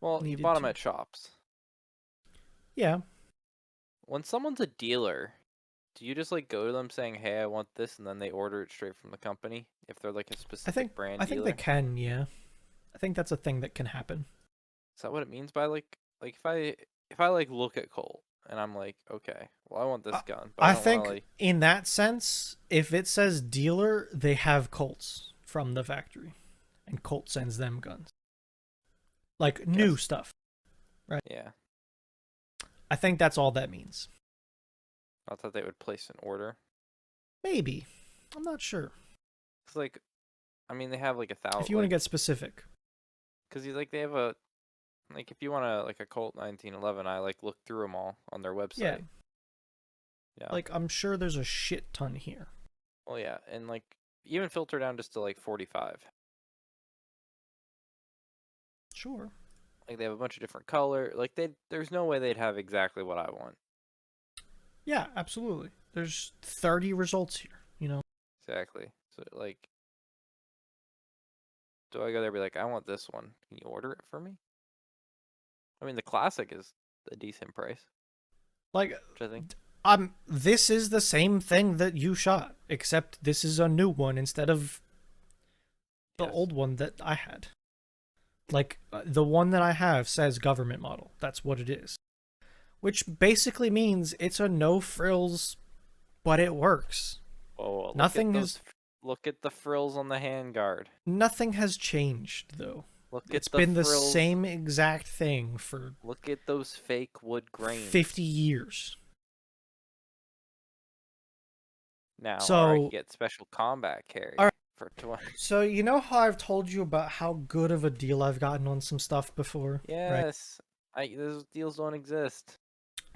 well, you needed bought them to. at shops. Yeah, When someone's a dealer, do you just like go to them saying, "Hey, I want this," and then they order it straight from the company if they're like a I think specific brand I think they dealer? can. Yeah, I think that's a thing that can happen. Is that what it means by like if I like look at Colt and I'm like, okay, well I want I, this gun, but I I don't want to think like in that sense, if it says dealer, they have Colts from the factory, and Colt sends them guns, like I new guess stuff, right? yeah. I think that's all that means. I thought they would place an order. Maybe. I'm not sure. Cause like I mean they have like a If thousand you want to like get specific. cause you like they have a like if you want to like a Colt 1911, I like look through them all on their Yeah. website. Yeah. Like, I'm sure there's a shit ton here. Well yeah, and like even filter down just to like 45. Sure. Like they have a bunch of different color. Like there's no way they'd have exactly what I want. Yeah, absolutely. There's 30 results here, you know? Exactly. So like, do I go there and be like, I want this one? Can you order it for me? I mean, the classic is a decent price, Like, which I think. this is the same thing that you shot, except this is a new one instead of the Yes. old one that I had. Like, the one that I have says government model. That's what it is. Which basically means it's a no frills, but it works. Oh, Nothing has look at the frills on the handguard. nothing has changed though. Look It's at the been the frills. same exact thing for Look at those fake wood grains. 50 years. Now, or I could So, get special combat carry all for 20. so you know how I've told you about how good of a deal I've gotten on some stuff before, right? Yes, those deals don't exist.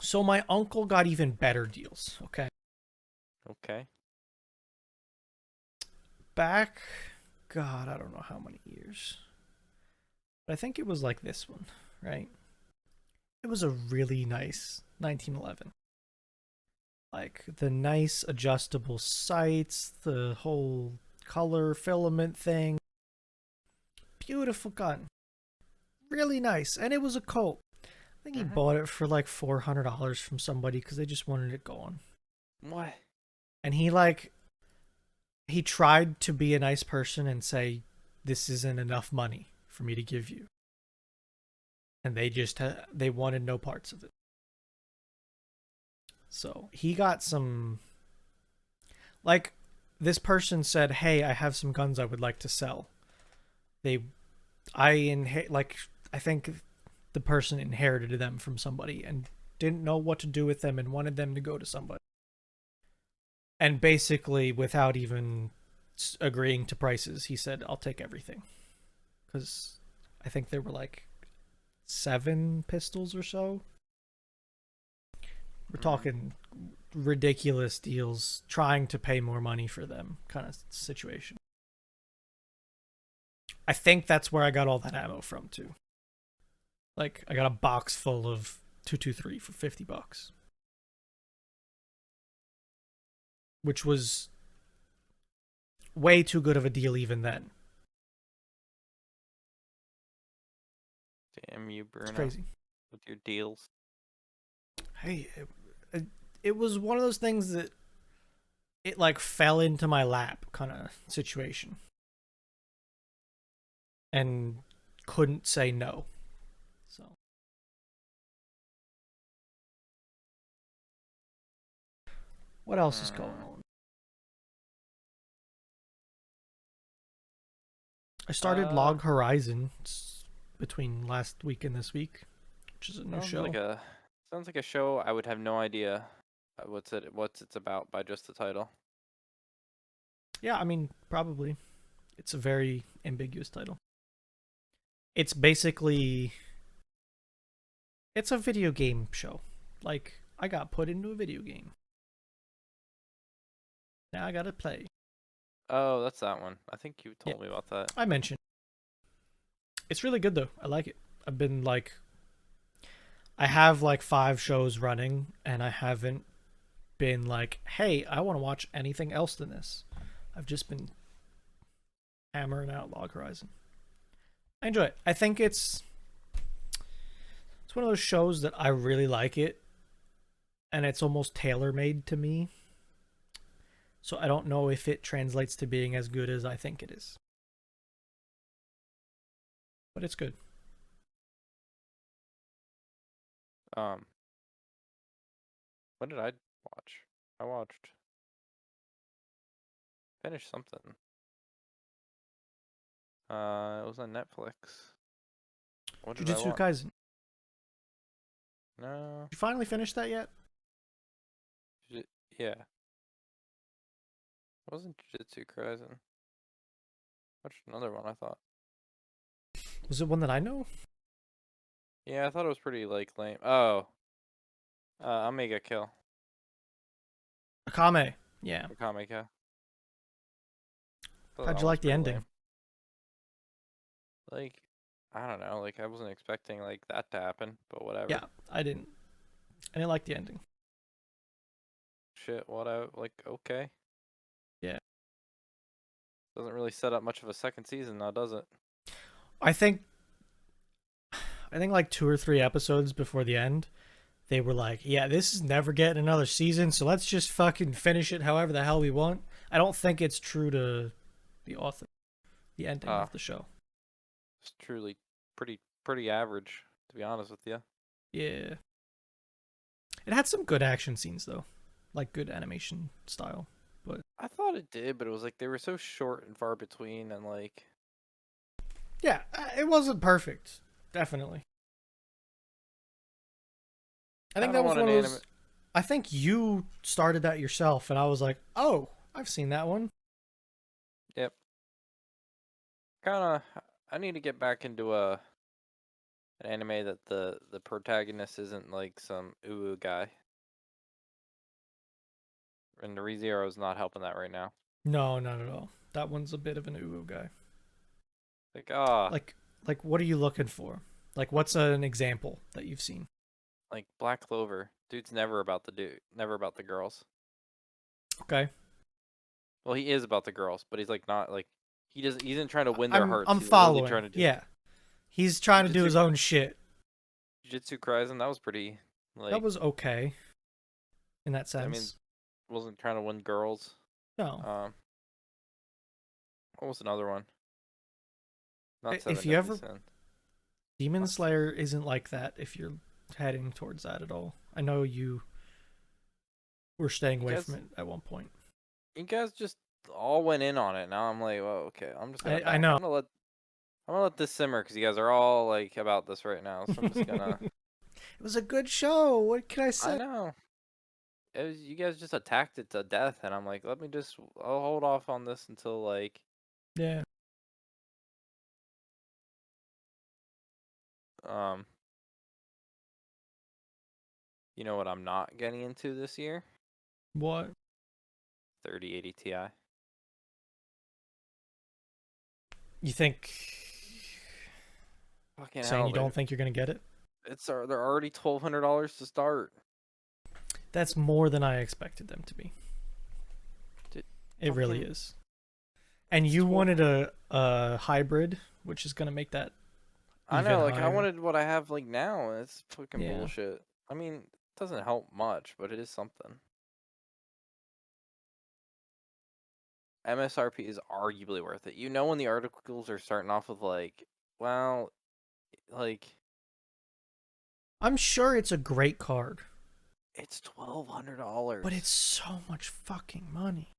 So my uncle got even better deals, okay? Okay. Back, God, I don't know how many years. But I think it was like this one, right? It was a really nice 1911. Like the nice adjustable sights, the whole color filament thing. Beautiful gun. Really nice. And it was a Colt. I think he Mhm. bought it for like $400 from somebody because they just wanted it going. What? And he tried to be a nice person and say, this isn't enough money for me to give you. And they wanted no parts of it. So he got some, like, this person said, hey, I have some guns I would like to sell. Like, I think the person inherited them from somebody and didn't know what to do with them and wanted them to go to somebody. And basically, without even agreeing to prices, he said, I'll take everything. Because I think there were like 7 pistols or so. We're talking ridiculous deals, trying to pay more money for them kind of situation. I think that's where I got all that ammo from too. Like I got a box full of 223 for $50, which was way too good of a deal even then. Damn you, It's Bruno, crazy. with your deals. Hey, it was one of those things that it like fell into my lap kind of situation and couldn't say no. So what else is going Hmm. on? I started Uh, Log Horizon between last week and this week, which is a new sounds like show. a show I would have no idea what's it's about by just the title. Yeah, I mean, probably. It's a very ambiguous title. It's basically it's a video game show. Like I got put into a video game. Now I got to play. Oh, that's that one. I think you Yeah, told me about that. I mentioned. It's really good though. I like it. I've been like I have like 5 shows running and I haven't been like, "Hey, I want to watch anything else than this." I've just been hammering out Log Horizon. I enjoy it. I think it's one of those shows that I really like it and it's almost tailor-made to me. So I don't know if it translates to being as good as I think it is. But it's good. Um, what did I watch? I watched finished something. It was on Netflix. What did I Jujutsu watch? Kaisen. No, Did you finally finish that yet? yeah, it wasn't Jujutsu Kaisen. Watched another one. I thought. Was it one that I know? Yeah, I thought it was pretty like lame. Oh, Omega Kill. Akame. Yeah. Kameka. Thought How'd that you one was like the pretty ending? lame. Like, I don't know. Like, I wasn't expecting like that to happen, but whatever. Yeah, I didn't. I didn't like the ending. Shit, what I like. Okay, Yeah. doesn't really set up much of a second season now, does it? I think like 2 or 3 episodes before the end, they were like, "Yeah, this is never getting another season, so let's just fucking finish it however the hell we want." I don't think it's true to the author, the ending Uh, of the show. it's truly pretty average, to be honest with you. Yeah. It had some good action scenes though, like good animation style. But I thought it did, but it was like they were so short and far between, and like yeah, it wasn't perfect. Definitely. I I think don't that was want one an of anime. those. I think you started that yourself, and I was like, "Oh, I've seen that one." Yep, kind of. I need to get back into an anime that the protagonist isn't like some uwu guy, and the ReZero is not helping that right now. No, not at all. That one's a bit of an uwu guy. Like Like, what are you looking for? Like, what's an example that you've seen? like Black Clover, dude's never about the never about the girls. Okay, Well, he is about the girls, but he's like not like he isn't trying to win their hearts. I'm He's literally following. trying to just Yeah, he's trying to do Jujutsu his own shit. Jujutsu Kaisen. That was pretty That like was okay in that I mean sense. wasn't trying to win girls. No, Um, what was another one? Not if Seven you Deadly ever Sin. Demon What? Slayer isn't like that. If you're heading towards that at all, I know you were staying You away guys, from it at one point. you guys just all went in on it. Now I'm like, well, okay. I'm just gonna I back. know. I'm gonna let this simmer because you guys are all like about this right now. So I'm just gonna. It was a good show. What can I I say? know. You guys just attacked it to death, and I'm like, let me just. I'll hold off on this until like. Yeah. Um, you know what I'm not getting into this year? What? 3080 Ti. You think, Fucking saying hell, you don't think you're gonna get it? they're already $1,200 to start. That's more than I expected them to be. Dude, It really fucking is. And it's you 12. wanted a hybrid, which is gonna make that I even know, like I higher. wanted what I have like now, and it's fucking Yeah. bullshit. I mean, it doesn't help much, but it is something. MSRP is arguably worth it. You know when the articles are starting off with like, well, like I'm sure it's a great card, it's $1,200. but it's so much fucking money.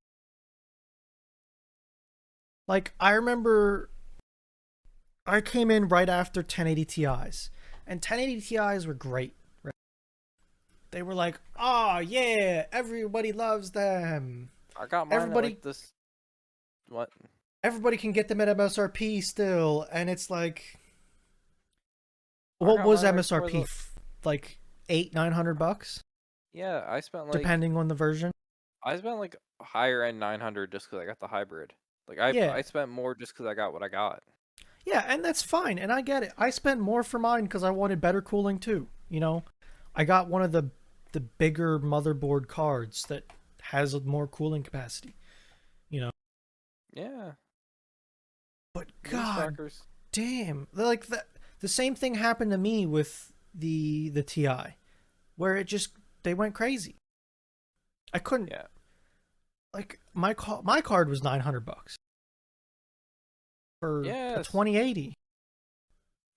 Like, I remember I came in right after 1080 Ti's, and 1080 Ti's were great. Right? They were like, oh yeah, everybody loves them. I got mine at Everybody, like this. What? everybody can get them at MSRP still, and it's like, I what got was mine right before MSRP? the. Like $800-900, Yeah, I spent like depending on the version. higher end 900 just because I got the hybrid. Like I Yeah, spent more just because I got what I got. yeah, and that's fine, and I get it. I spent more for mine because I wanted better cooling too. You know, I got one of the bigger motherboard cards that has more cooling capacity. You know, Yeah, but these god fuckers. damn, like the same thing happened to me with the Ti, where it just they went crazy. I couldn't Yeah. like my card was $900 for a Yes. 2080,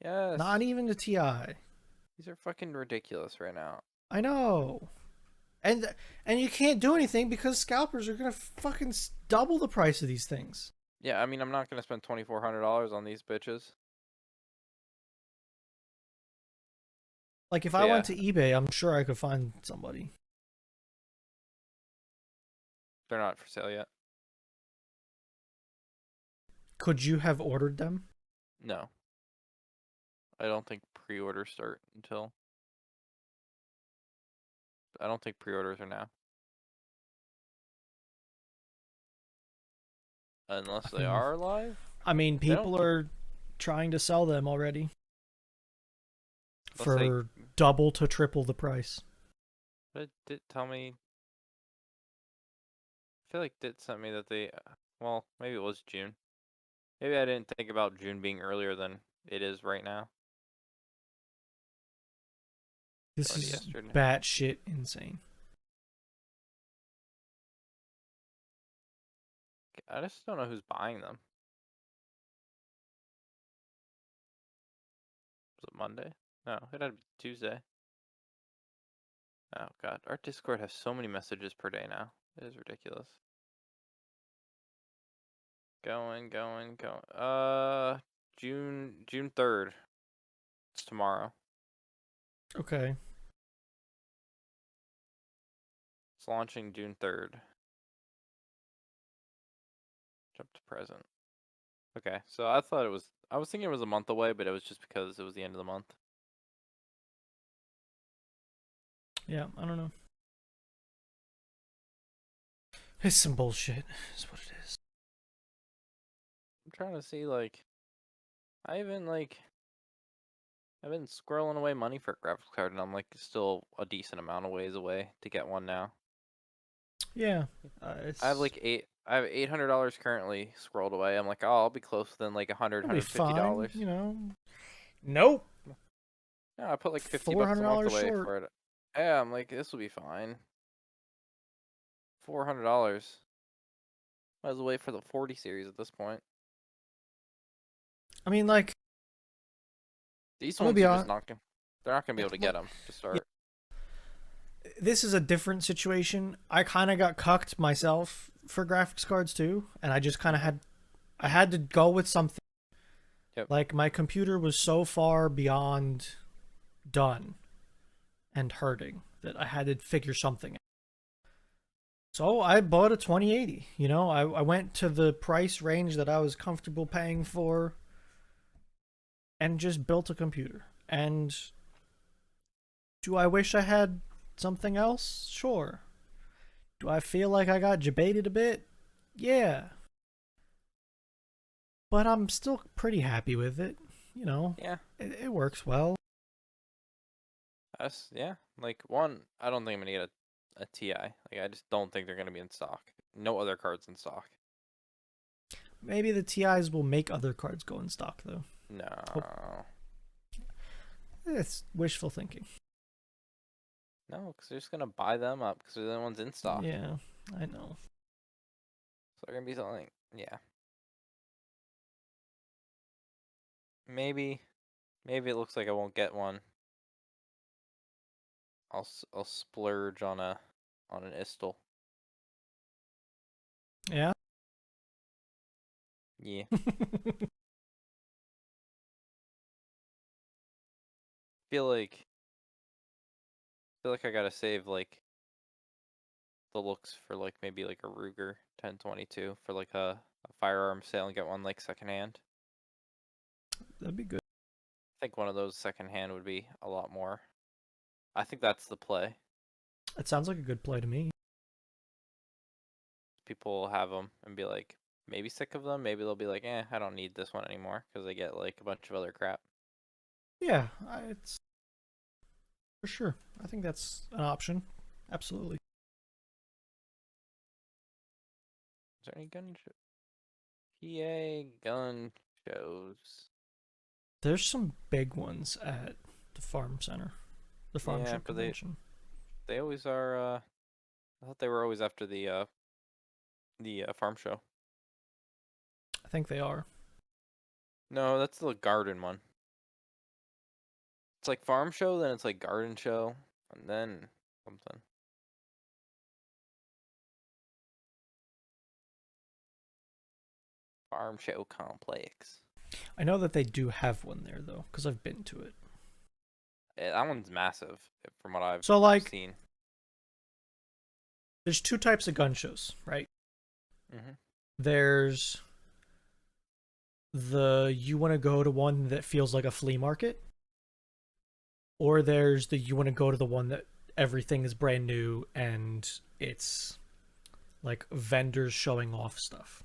not Yes. even the Ti. These are fucking ridiculous right now. I know. And you can't do anything because scalpers are gonna fucking double the price of these things. Yeah, I mean I'm not gonna spend $2,400 on these bitches. Like if But I yeah, went to eBay, I'm sure I could find somebody. they're not for sale yet. Could you have ordered them? No, I don't think pre-orders start until. I don't think pre-orders are now, unless I they mean, are live. I mean, They don't. people are trying to sell them already Unless they. for double to triple the price. But it did tell me. I feel like it sent me that they. Well, maybe it was June. Maybe I didn't think about June being earlier than it is right now. This Going to is yesterday. batshit insane. I just don't know who's buying them. Was it Monday? No, it had to be Tuesday. Oh god, our Discord has so many messages per day now. It is ridiculous. Going. June 3rd. It's tomorrow. Okay. It's launching June 3rd. Jump to present. Okay, so I was thinking it was a month away, but it was just because it was the end of the month. Yeah, I don't know. It's some bullshit. Is what it is. I'm trying to see like I even like I've been squirreling away money for a graphics card and I'm like still a decent amount of ways away to get one now. Yeah, it's I have $800 currently scrolled away. I'm like, oh, I'll be close within like it'll be fine. $150. You know. Nope. Yeah, I put like four $50 hundred a month dollars away short. for it. Yeah, I'm like, this will be fine. $400. Might as well wait for the 40 series at this point. I mean, like, These I'm gonna ones be are just honest. not gonna. They're not gonna be able to get them to Yeah, start. this is a different situation. I kind of got cucked myself for graphics cards too, and I just kind of Mhm. I had to go with something. Yep. Like my computer was so far beyond done and hurting that I had to figure something out. So I bought a 2080. You know, I went to the price range that I was comfortable paying for and just built a computer. And do I wish I had something else? Sure. Do I feel like I got debated a bit? Yeah. but I'm still pretty happy with it. You know, Yeah, it works well. yeah. Like one, I don't think I'm gonna get a TI. Like I just don't think they're gonna be in stock. No other cards in stock. Maybe the TIs will make other cards go in stock though. Hope No, it's wishful thinking. no, because they're just gonna buy them up because they're the ones in stock. Yeah, I know. So they're gonna be something. Yeah, maybe, maybe it looks like I won't get one. I'll splurge on an Istel. Yeah. Yeah, feel like feel like I gotta save like the looks for like maybe like a Ruger 1022 for like a firearm sale and get one like secondhand. That'd be good. I think one of those secondhand would be a lot more. I think that's the play. It sounds like a good play to me. People will have them and be like, maybe sick of them. Maybe they'll be like, I don't need this one anymore because they get like a bunch of other crap. Yeah, it's for sure. I think that's an option. Absolutely. Is there any PA gun shows? There's some big ones at the farm center, the farm Yeah, show but convention. they always are. I thought they were always after the farm show. I think they are. No, that's the garden one. It's like farm show, then it's like garden show, and then something. Farm show complex. I know that they do have one there though, because I've been to it. That one's massive from what I've So like, seen. there's two types of gun shows, right? Hmm. There's the you want to go to one that feels like a flea market, or there's the you want to go to the one that everything is brand new and it's like vendors showing off stuff.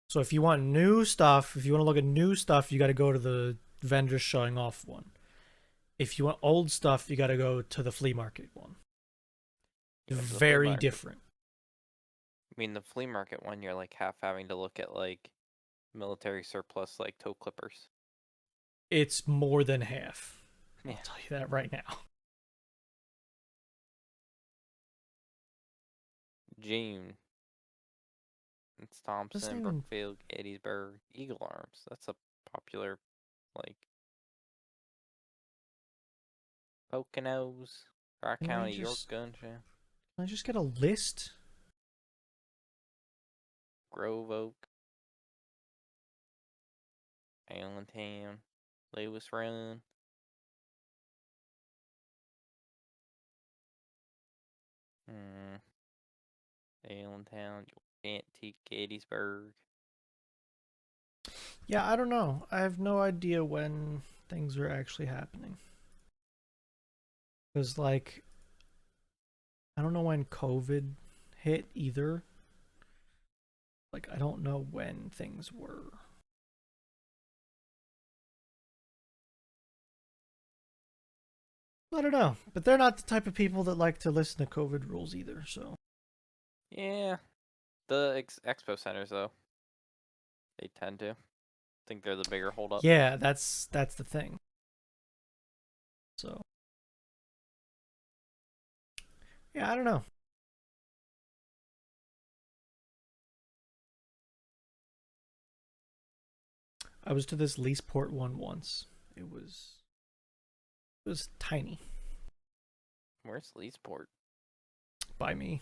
So if you want new stuff, if you want to look at new stuff, you got to go to the vendors showing off one. If you want old stuff, you got to go to the flea market one. You went to the flea Very market. different. I mean, the flea market one, you're like half having to look at like military surplus, like toe clippers. It's more than half. Yeah. I'll tell you that right now. June. It's Doesn't Thompson, even. Brookfield, Gettysburg, Eagle Arms. That's a popular, like, Poconos, Rock Can I County, York just? Gun Show, Can I just get a list? Grove Oak, Allentown, Lewis Run. Hmm. Allentown, Antique, Gettysburg. Yeah, I don't know. I have no idea when things are actually happening. Because like, I don't know when COVID hit either. Like, I don't know when things were. I don't know, but they're not the type of people that like to listen to COVID rules either. So Yeah. The expo centers, though, they tend to think they're the bigger holdup. yeah, that's the thing. So yeah, I don't know. I was to this Leaseport one once. It was tiny Where's Leesport? by me,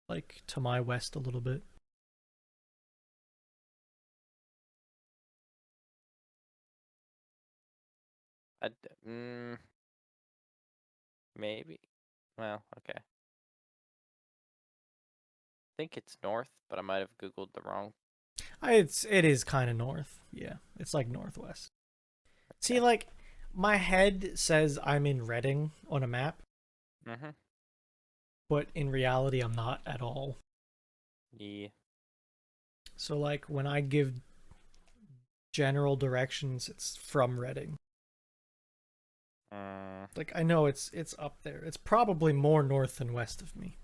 like to my west a little bit. I, mm, maybe. Well, okay. I think it's north, but I might have Googled the wrong. It is kind of north. Yeah, it's like northwest. See, Okay. like my head says I'm in Reading on a map, Mm-hmm. but in reality I'm not at all. Yeah. So like when I give general directions, it's from Reading. Mm, Like I know it's up there. It's probably more north than west of me.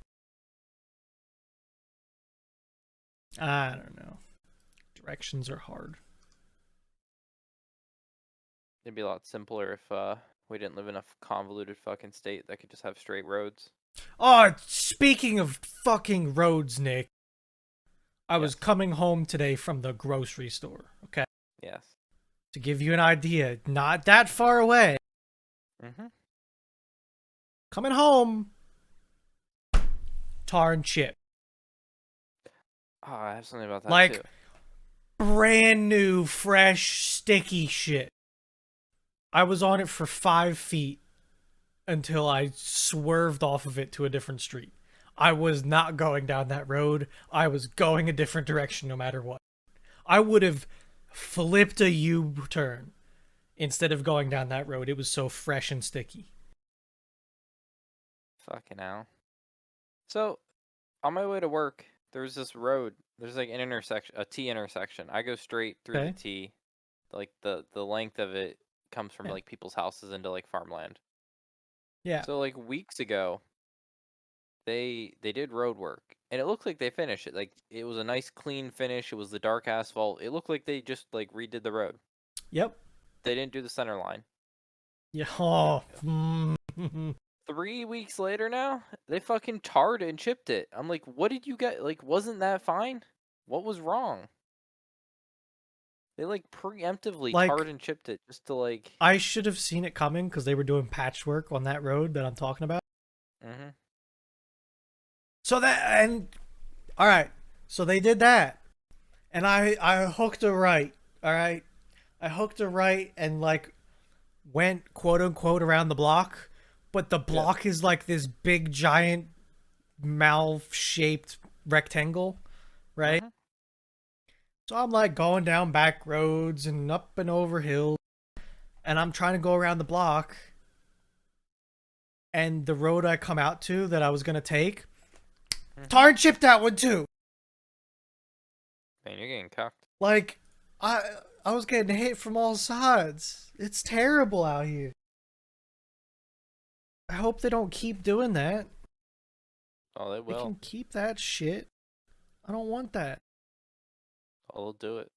I don't know. Directions are hard. it'd be a lot simpler if we didn't live in a convoluted fucking state that could just have straight roads. Oh, speaking of fucking roads, Nick, I was Yes. coming home today from the grocery store. Okay, Yes. to give you an idea, not that far away. Mhm. Coming home, tar and chip, Oh, I have something about that too. like brand new, fresh, sticky shit. I was on it for 5 feet until I swerved off of it to a different street. I was not going down that road. I was going a different direction no matter what. I would have flipped a U-turn instead of going down that road. It was so fresh and sticky. Fucking hell. So, on my way to work, there's this road. There's like an intersection, a T intersection. I go straight through the Okay? T. Like the length of it comes from Yeah. like people's houses into like farmland. Yeah. So like weeks ago, they did road work, and it looked like they finished it. Like it was a nice clean finish. It was the dark asphalt. It looked like they just like redid the road. Yep. They didn't do the center line. Yeah. Oh. 3 weeks later now, they fucking tarred and chipped it. I'm like, what did you get? Like, wasn't that fine? What was wrong? They like preemptively tarred Like, and chipped it just to like. I should have seen it coming because they were doing patchwork on that road that I'm talking about. Mhm. So that, and all right. So they did that. And I hooked a right. All right. I hooked a right and like went quote unquote around the block, but the Yeah. block is like this big giant mouth shaped rectangle, right? Mhm. So I'm like going down back roads and up and over hills, and I'm trying to go around the block. And the road I come out to that I was gonna take, Mhm. tar and chipped that one too. Man, you're getting cucked. Like I was getting hit from all sides. It's terrible out here. I hope they don't keep doing that. Oh, they They will. can keep that shit. I don't want that. Oh, they'll do it.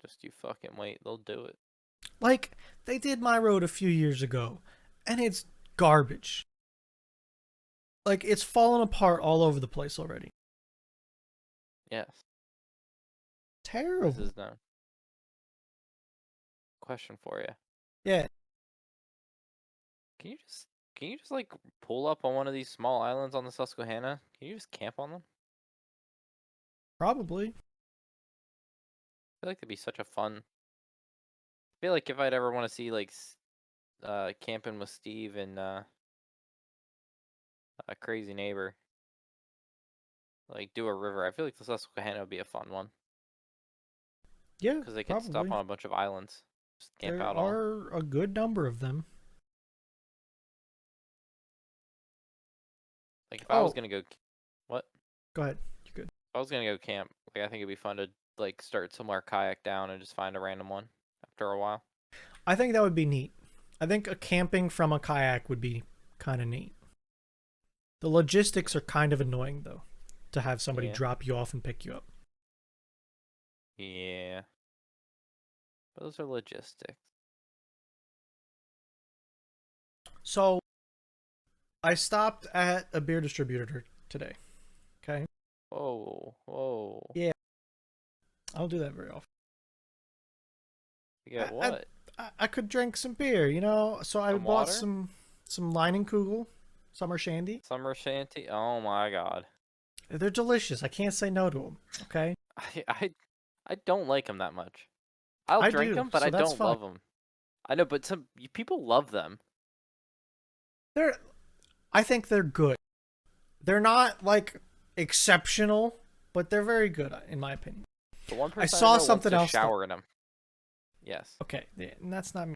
Just you fucking wait. They'll do it. Like, they did my road a few years ago, and it's garbage. Like, it's fallen apart all over the place already. Yes. This Terrible. is no question for you. Yeah, Can you just like pull up on one of these small islands on the Susquehanna? Can you just camp on them? probably. I feel like it'd be such a fun. I feel like if I'd ever want to see like camping with Steve and a crazy neighbor, like do a river. I feel like the Susquehanna would be a fun one Yeah, because they could stop probably. on a bunch of islands, just camp There out on. are a good number of them. Like if I was Oh, gonna go, what? go ahead. You're good. If I was gonna go camp, like I think it'd be fun to like start somewhere, kayak down, and just find a random one after a while. I think that would be neat. I think a camping from a kayak would be kind of neat. The logistics are kind of annoying, though, to have somebody Yeah. drop you off and pick you up. Yeah. Those are logistics. So, I stopped at a beer distributor today. Okay. Whoa, whoa. Yeah. I don't do that very often. You got I, what? I could drink some beer, you know. So I Some bought water? some Leinenkugel summer shandy. Summer shanty? Oh my god. They're delicious. I can't say no to them. Okay. I I I don't like them that much. I'll I drink do. them, but So I that's don't fine. love them. I know, but people love them. They're. I think they're good. They're not like exceptional, but they're very good in my opinion. The one I person I saw know wants something to else though. shower in them. Yes. Okay, yeah, and that's not me.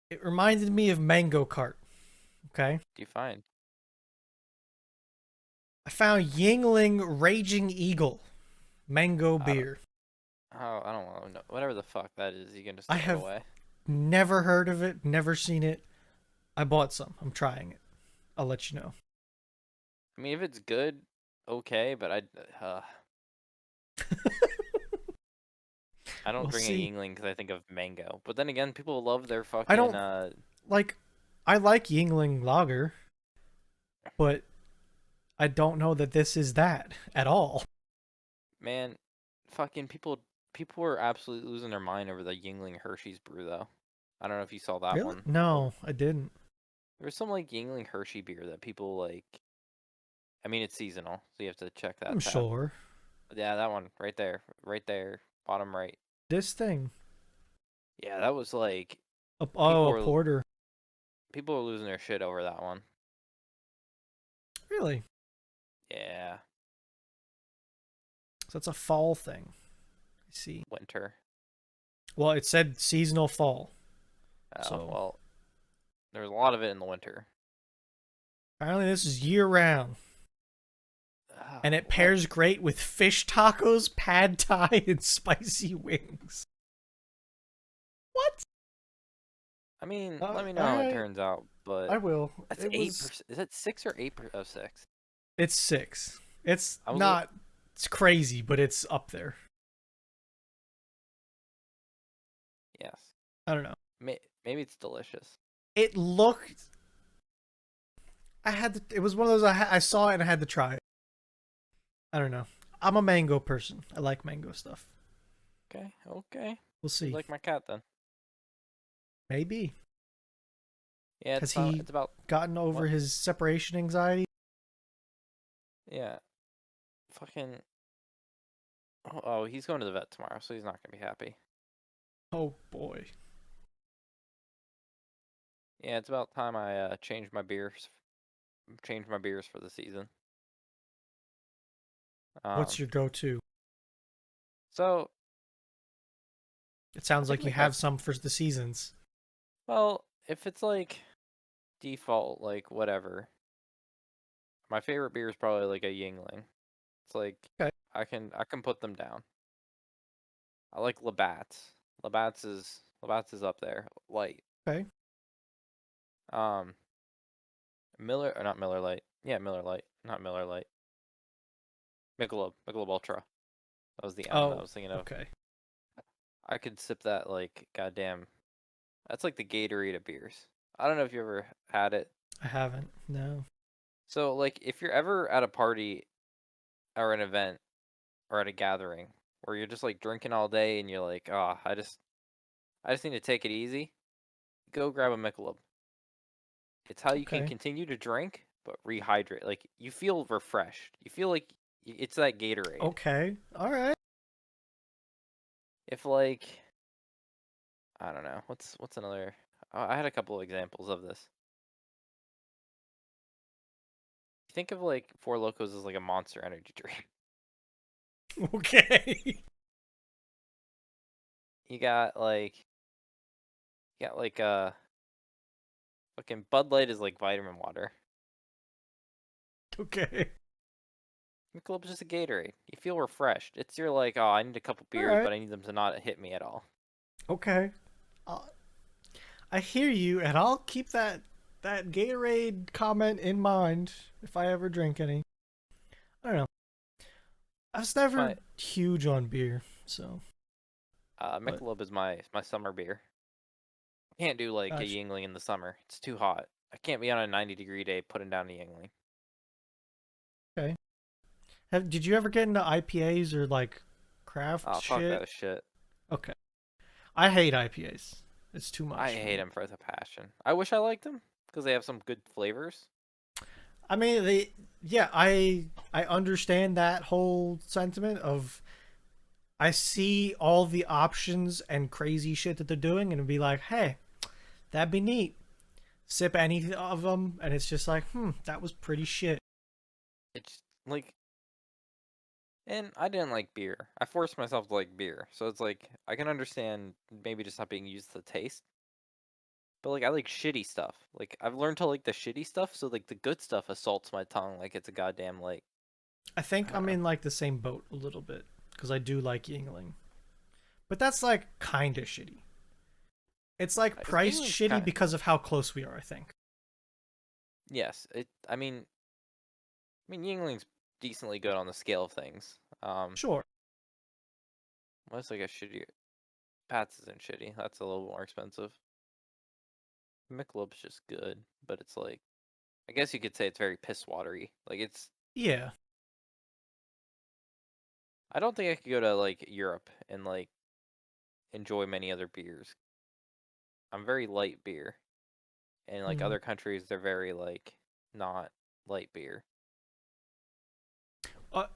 It reminded me of Mango Kart. Okay. Do you find? I found Yingling Raging Eagle mango I don't. beer. Oh, I don't know. Whatever the fuck that is, you can just I throw it have away. never heard of it, never seen it. I bought some. I'm trying it. I'll let you know. I mean, if it's good, okay, but I don't We'll drink a see. Yingling because I think of mango. But then again, people love their I fucking don't like. I like Yingling Lager, but I don't know that this is that at all. man, fucking people were absolutely losing their mind over the Yingling Hershey's brew though. I don't know if you saw that Really? one. No, I didn't. There was some like Yingling Hershey beer that people like. I mean, it's seasonal, so you have to check that I'm tab. sure. Yeah, that one right there, bottom right. This thing. Yeah, that was like Oh, people a were porter. people were losing their shit over that one. Really? Yeah, So that's a fall thing. I see. winter. Well, it said seasonal fall. Oh So well, there was a lot of it in the winter. apparently this is year round. And it What? pairs great with fish tacos, pad thai, and spicy wings. What? I mean, let me know how it Alright. turns out. But I will. that's It was 8%. Is that 6 or 8 of 6? it's 6. It's I was not it's crazy, but it's up there. yes. I don't know. Maybe it's delicious. It looked I had to, it was one of those I saw it and I had to try it. I don't know. I'm a mango person. I like mango stuff. Okay, okay. We'll You see. like my cat then? Maybe. Yeah, Has he it's about gotten over what? his separation anxiety? Yeah, fucking. Oh, he's going to the vet tomorrow, so he's not gonna be happy. Oh boy. Yeah, it's about time I changed my beers for the season. What's Um, your go-to? so It I sounds think like you like my have some for the seasons. well, if it's like default, like whatever, my favorite beer is probably like a Yingling. It's like Okay. I can put them down. I like Labatt's. Labatt's is up there. Light. Okay. Um, Miller or not Miller Lite. Yeah, Miller Lite, not Miller Lite. Michelob Ultra. That was the M that I Oh, was thinking of. okay. I could sip that like goddamn. That's like the Gatorade of beers. I don't know if you ever had it. I haven't. No. So like if you're ever at a party or an event or at a gathering where you're just like drinking all day and you're like, oh, I just need to take it easy. Go grab a Michelob. It's how you can Okay. continue to drink but rehydrate. Like you feel refreshed. You feel like it's that Gatorade. Okay. All right. If like I don't know, what's another? I had a couple of examples of this. Think of like Four Locos as like a Monster Energy drink. Okay. You got like fucking Bud Light is like vitamin water. Okay. Michelob's just a Gatorade. You feel refreshed. It's your like, oh, I need a couple All beers, right. but I need them to not hit me at all. Okay. Uh, I hear you, and I'll keep that Gatorade comment in mind if I ever drink any. I don't know. I was My never huge on beer, so but Michelob is my summer beer. Can't do like a gotcha. Yingling in the summer. It's too hot. I can't be on a 90-degree day putting down a Yingling. Okay. Did you ever get into IPAs or like craft Oh, fuck shit? that shit. Okay. I hate IPAs. It's too I much for hate me. them for the passion. I wish I liked them because they have some good flavors. I mean, yeah, I understand that whole sentiment of I see all the options and crazy shit that they're doing and be like, "Hey, that'd be neat." Sip any of them and it's just like, that was pretty shit." It's like, and I didn't like beer. I forced myself to like beer, so it's like I can understand maybe just not being used to the taste. But like I like shitty stuff. Like I've learned to like the shitty stuff, so like the good stuff assaults my tongue like it's a goddamn like I think I don't I'm know. in like the same boat a little bit because I do like Yingling, but that's like kind of shitty. It's like priced Yingling's shitty kind of, because of how close we are. I think. yes. I mean, Yingling's decently good on the scale of things. Sure. Unless like a shitty Pats isn't shitty. That's a little more expensive. Michelob's just good, but it's like I guess you could say it's very piss watery. Like it's Yeah. I don't think I could go to like Europe and like enjoy many other beers. I'm very light beer. And like Mm. other countries they're very like not light beer. Are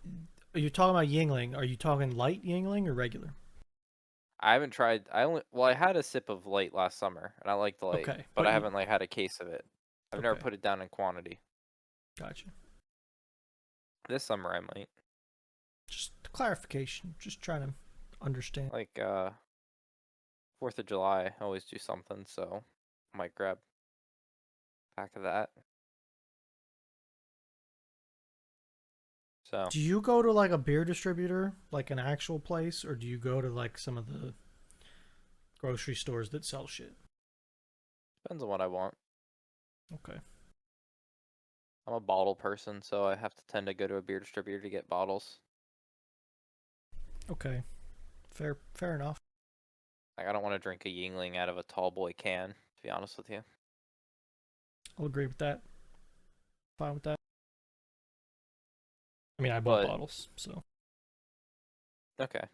you talking about Yingling? Are you talking light Yingling or regular? I haven't tried I had a sip of light last summer and I liked the light, Okay, but I haven't like had a case of it. I've never okay, put it down in quantity. gotcha. This summer I might. Just clarification. Just trying to understand. Like 4th of July, I always do something, so I might grab a pack of that. So Do you go to like a beer distributor, like an actual place, or do you go to like some of the grocery stores that sell shit? depends on what I want. Okay. I'm a bottle person, so I have to tend to go to a beer distributor to get bottles. Okay. Fair enough. Like I don't want to drink a Yingling out of a tall boy can, to be honest with you. I'll agree with that. Fine with that. I mean, I bought But bottles, so. okay.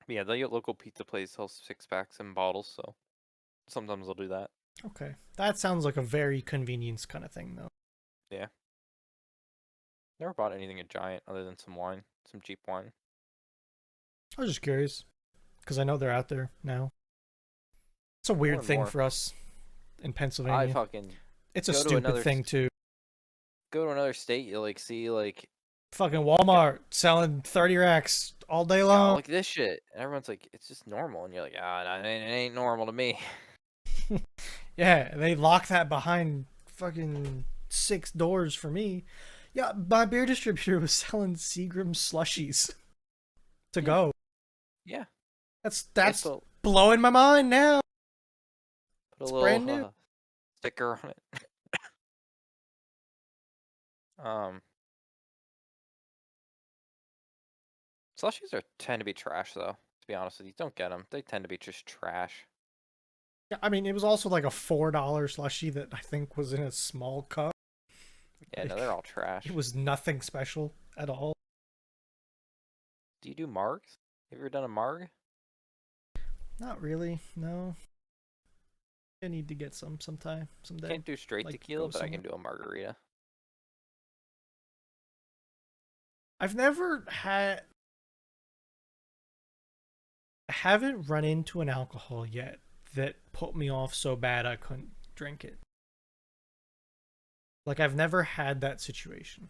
Yeah, the local pizza place sells 6 packs in bottles, so sometimes I'll do that. Okay. That sounds like a very convenience kind of thing, though. Yeah. Never bought anything at Giant other than some wine, some cheap wine. I was just curious because I know they're out there now. It's a More weird and thing more. for us in I Pennsylvania. fucking It's a go to stupid another thing too. go to another state, you like see like Fucking got Walmart selling 30 racks all day yeah, long. look at this shit. And everyone's like, it's just normal. And you're like, ah, no, it ain't normal to me. Yeah, they lock that behind fucking 6 doors for me. Yeah, my beer distributor was selling Seagram slushies to Yeah, go. yeah. They That's blowing my mind now. put a It's little brand new. sticker on it. Um, slushies tend to be trash though. To be honest with you, don't get them. They tend to be just trash. Yeah, I mean, it was also like a $4 slushie that I think was in a small cup. Yeah, no, Like, they're all it trash. was nothing special at all. Do you do margs? Have you ever done a marg? Not really. No. I need to get some someday. Can't do straight Like tequila, go but I somewhere. can do a margarita. I've never had I haven't run into an alcohol yet that put me off so bad I couldn't drink it. Like I've never had that situation.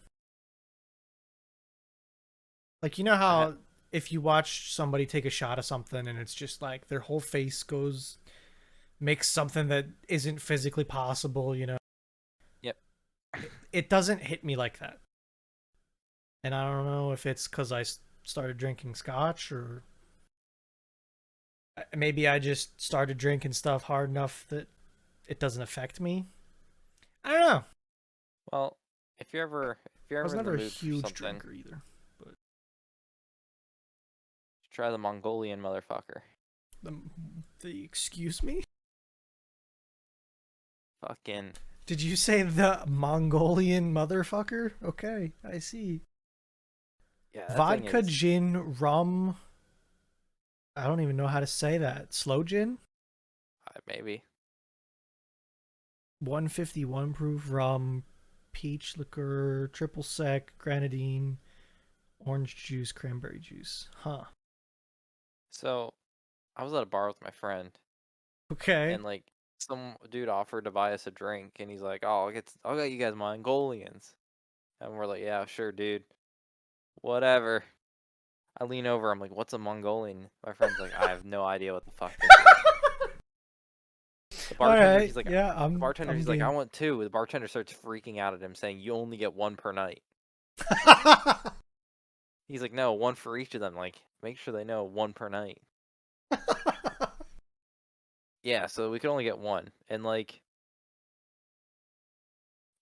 Like you know I ha how if you watch somebody take a shot of something and it's just like their whole face goes makes something that isn't physically possible, you know. Yep. It doesn't hit me like that. And I don't know if it's cuz I started drinking scotch or maybe I just started drinking stuff hard enough that it doesn't affect me. I don't know. Well, if you're I was ever in the never a mood for huge something, drinker either. But try the Mongolian motherfucker. the, the excuse me? Fucking Did you say the Mongolian motherfucker? Okay, I see. yeah, that thing Vodka, is gin, rum. I don't even know how to say that. Slow gin? maybe 151 proof rum, peach liqueur, triple sec, grenadine, orange juice, cranberry juice. Huh. so. I was at a bar with my friend, Okay. and like some dude offered to buy us a drink, and he's like, "Oh, I'll get you guys Mongolians," and we're like, "Yeah, sure, dude, whatever." I lean over, I'm like, "What's a Mongolian?" My friend's like, "I have no idea what the fuck this is." The All bartender, right. he's like, Yeah, the bartender, I'm he's like, "I game. want two." The bartender starts freaking out at him, saying, "You only get one per night." He's like, no, one for each of them. Like, make sure they know one per night. Yeah, so we could only get one. And like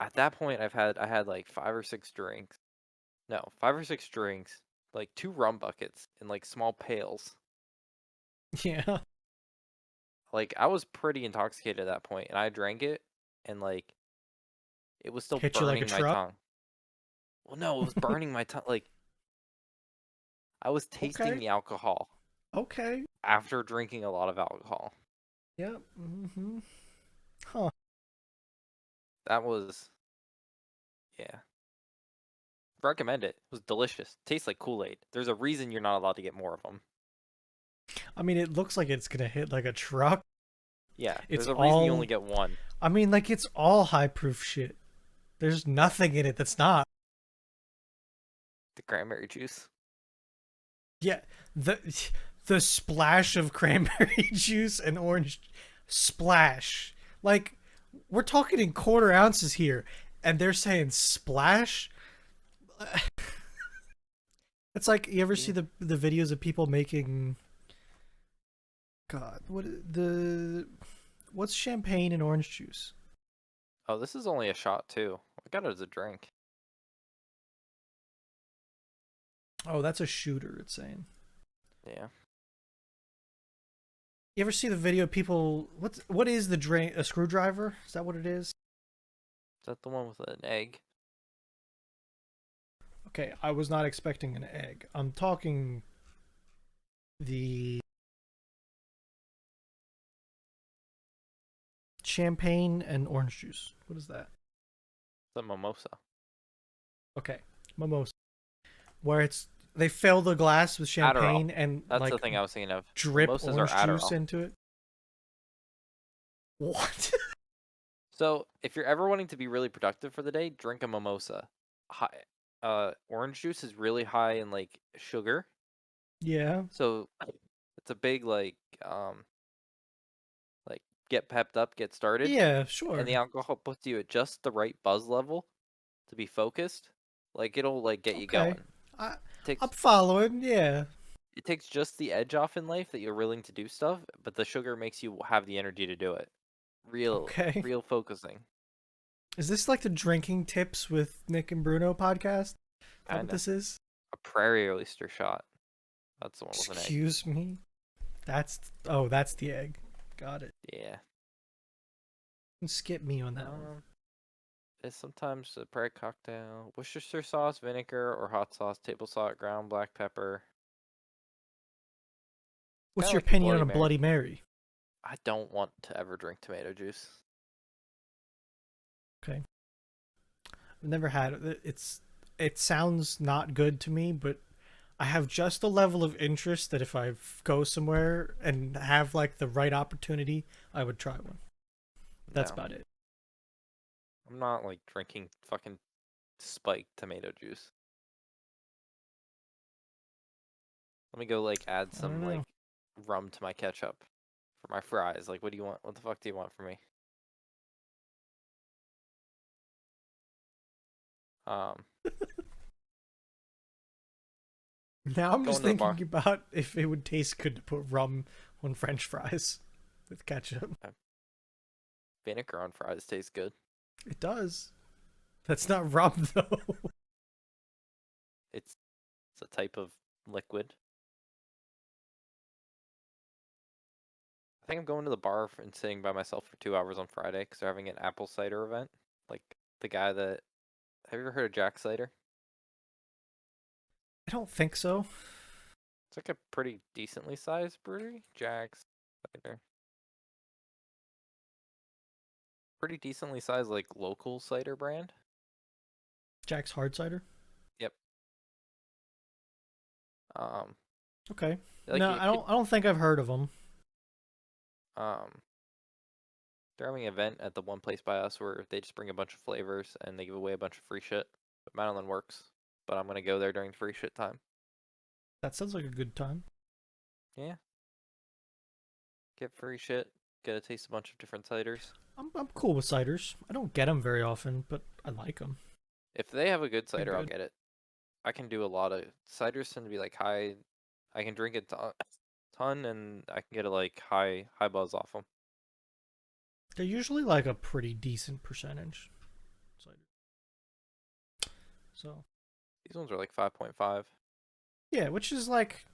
at that point I had like 5 or 6 drinks. No, 5 or 6 drinks, like 2 rum buckets in like small pails. Yeah. Like I was pretty intoxicated at that point and I drank it and like it was still Hit you like a burning my truck. tongue. Well, no, it was burning my tongue. Like I was tasting Okay. the alcohol Okay. after drinking a lot of alcohol. Yep. Mm-hmm. Huh. That was, yeah. Recommend it. It was delicious. Tastes like Kool-Aid. There's a reason you're not allowed to get more of them. I mean, it looks like it's gonna hit like a truck. Yeah, It's there's a reason you only all. get one. I mean, like it's all high proof shit. There's nothing in it that's not. The cranberry juice. Yeah. The the splash of cranberry juice and orange splash. Like we're talking in quarter ounces here, and they're saying splash. It's like you ever Yeah. see the videos of people making God, what's champagne and orange juice? Oh, this is only a shot too. I got it as a drink. Oh, that's a shooter, it's saying. Yeah. You ever see the video of people what is the drink a screwdriver? Is that what it is? Is that the one with an egg? Okay, I was not expecting an egg. I'm talking the champagne and orange juice. What is that? It's a mimosa. Okay, mimosa. Where it's they fill the glass with Adderall. champagne and That's the like thing I was thinking of. drip Mimosas are orange juice Adderall. into it. What? So if you're ever wanting to be really productive for the day, drink a mimosa. High, orange juice is really high in like sugar, Yeah. so it's a big um like get pepped up, get started, Yeah, and the sure. alcohol puts you at just the right buzz level to be focused. Like it'll like get you Okay. going. I I'm Takes following. Yeah. it takes just the edge off in life that you're willing to do stuff, but the sugar makes you have the energy to do it. Okay. Real focusing. Is this like the drinking tips with Nick and Bruno podcast? Is that what Kinda. this is? A prairie oyster shot. That's the one with an egg. Excuse me. That's that's the egg. Got it. Yeah. Skip me on that one. It's sometimes a prairie cocktail. Worcestershire sauce, vinegar, or hot sauce, table salt, ground black pepper. Kind What's of your like a opinion on Bloody a Mary. Bloody Mary? I don't want to ever drink tomato juice. Okay. I've never had it. It sounds not good to me, but I have just the level of interest that if I go somewhere and have like the right opportunity, I would try one. That's No. about it. I'm not like drinking fucking spiked tomato juice. Let me go like add I don't some know. like rum to my ketchup for my fries. Like what do you want? What the fuck do you want from me? Um Now I'm just Going to the thinking bar. about if it would taste good to put rum on French fries with ketchup. Vinegar on fries tastes good. It does. That's not rum though. It's it's a type of liquid. I think I'm going to the bar and sitting by myself for 2 hours on Friday because they're having an apple cider event. Like the guy that have you ever heard of Jack Cider? I don't think so. It's like a pretty decently sized brewery. Jack's Cider. Pretty decently sized like local cider brand. Jack's hard cider. Yep. Um Okay. like No, you could I don't think I've heard of them. um they're having an event at the one place by us where they just bring a bunch of flavors and they give away a bunch of free shit. But Madeline works. But I'm gonna go there during free shit time. That sounds like a good time. Yeah. Get free shit. Get to taste a bunch of different ciders. I'm cool with ciders. I don't get them very often, but I like them. If they have a good They're cider, I'll good. get it. I can do a lot of ciders tend to be like high. I can drink a ton and I can get a like high buzz off them. They're usually like a pretty decent percentage. So These ones are like 5.5. yeah, which is like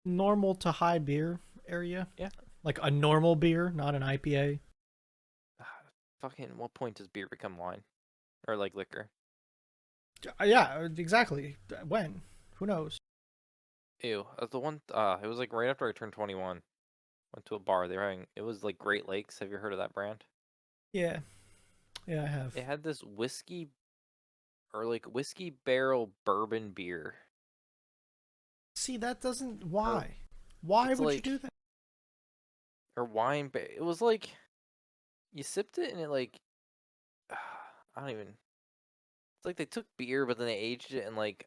normal to high beer area. Yeah. Like a normal beer, not an IPA. Fucking, what point does beer become wine? Or like liquor? Yeah, exactly. When? Who knows? Ew. The one, it was like right after I turned 21. Went to a bar. They were having, it was like Great Lakes. Have you heard of that brand? Yeah, yeah, I have. It had this whiskey or like whiskey barrel bourbon beer. See, that doesn't. Or Why? Why it's would you like, do that? or wine, it was like, you sipped it and it like, I don't even, it's like they took beer, but then they aged it in like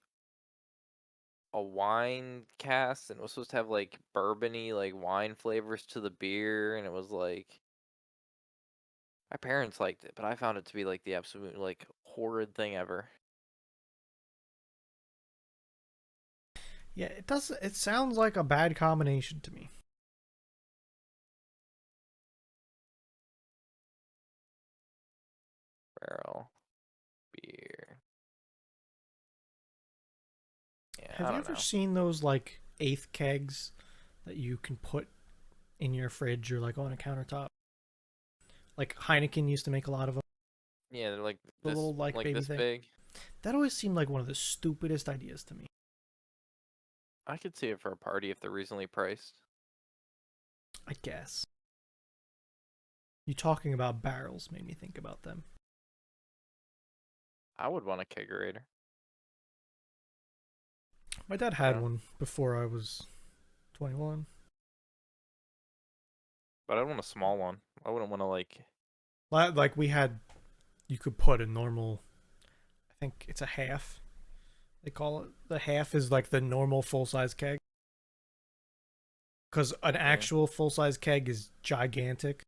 a wine cask and it was supposed to have like bourbony, like wine flavors to the beer. And it was like, my parents liked it, but I found it to be like the absolute like horrid thing ever. Yeah, it does. It sounds like a bad combination to me. Barrel beer. Yeah, Have I you don't ever know. seen those like eighth kegs that you can put in your fridge or like on a countertop? Like Heineken used to make a lot of them. Yeah, they're The little like like baby this thing. big. That always seemed like one of the stupidest ideas to me. I could see it for a party if they're reasonably priced. I guess. You talking about barrels made me think about them. I would want a kegerator. My dad You had know? one before I was 21. But I'd want a small one. I wouldn't want to like. Like we had, you could put a normal. I think it's a half. They call it the half is like the normal full size keg. Because an Yeah. actual full size keg is gigantic.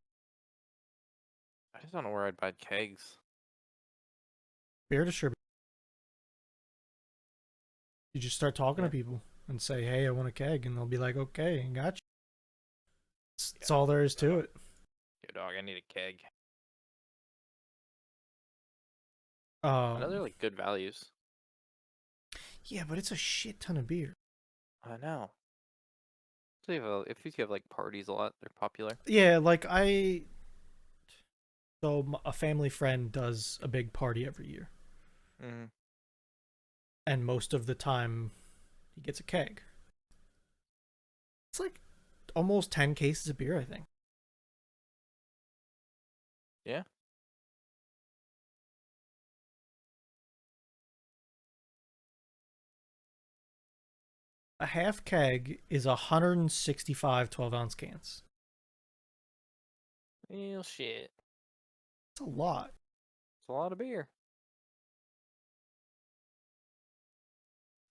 I just don't know where I'd buy kegs. Beer distributor. You just start talking to Yeah. people and say, "Hey, I want a keg," and they'll be like, "Okay, got you." That's Yo, all there is to dog. it. Yo, dog. I need a keg. I know they're Um, like good values. yeah, but it's a shit ton of beer. I know. So if you have like parties a lot, they're popular. Yeah, like a family friend does a big party every year, Mm-hmm. and most of the time he gets a keg. It's like almost 10 cases of beer, I think. Yeah. A half keg is 165 12-ounce cans. Well, shit. It's a lot. It's a lot of beer.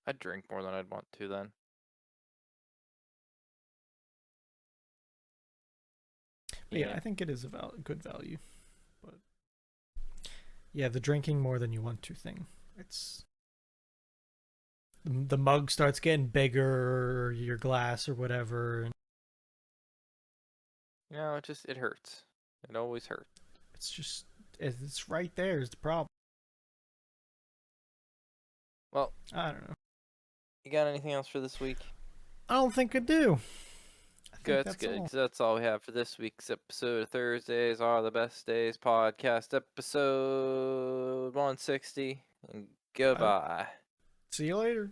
I'd drink more than I'd want to then. But yeah, Yeah. I think it is a good value. But yeah, the drinking more than you want to thing. It's the mug starts getting bigger, or your glass or whatever, and You know, it hurts. It always hurts. it's just it's right there is the problem. Well, I don't know. you got anything else for this week? I don't think I do. I think Good, that's that's good, all. because that's all we have for this week's episode of Thursdays Are the Best Days podcast, episode 160. And Got it. goodbye. See you later.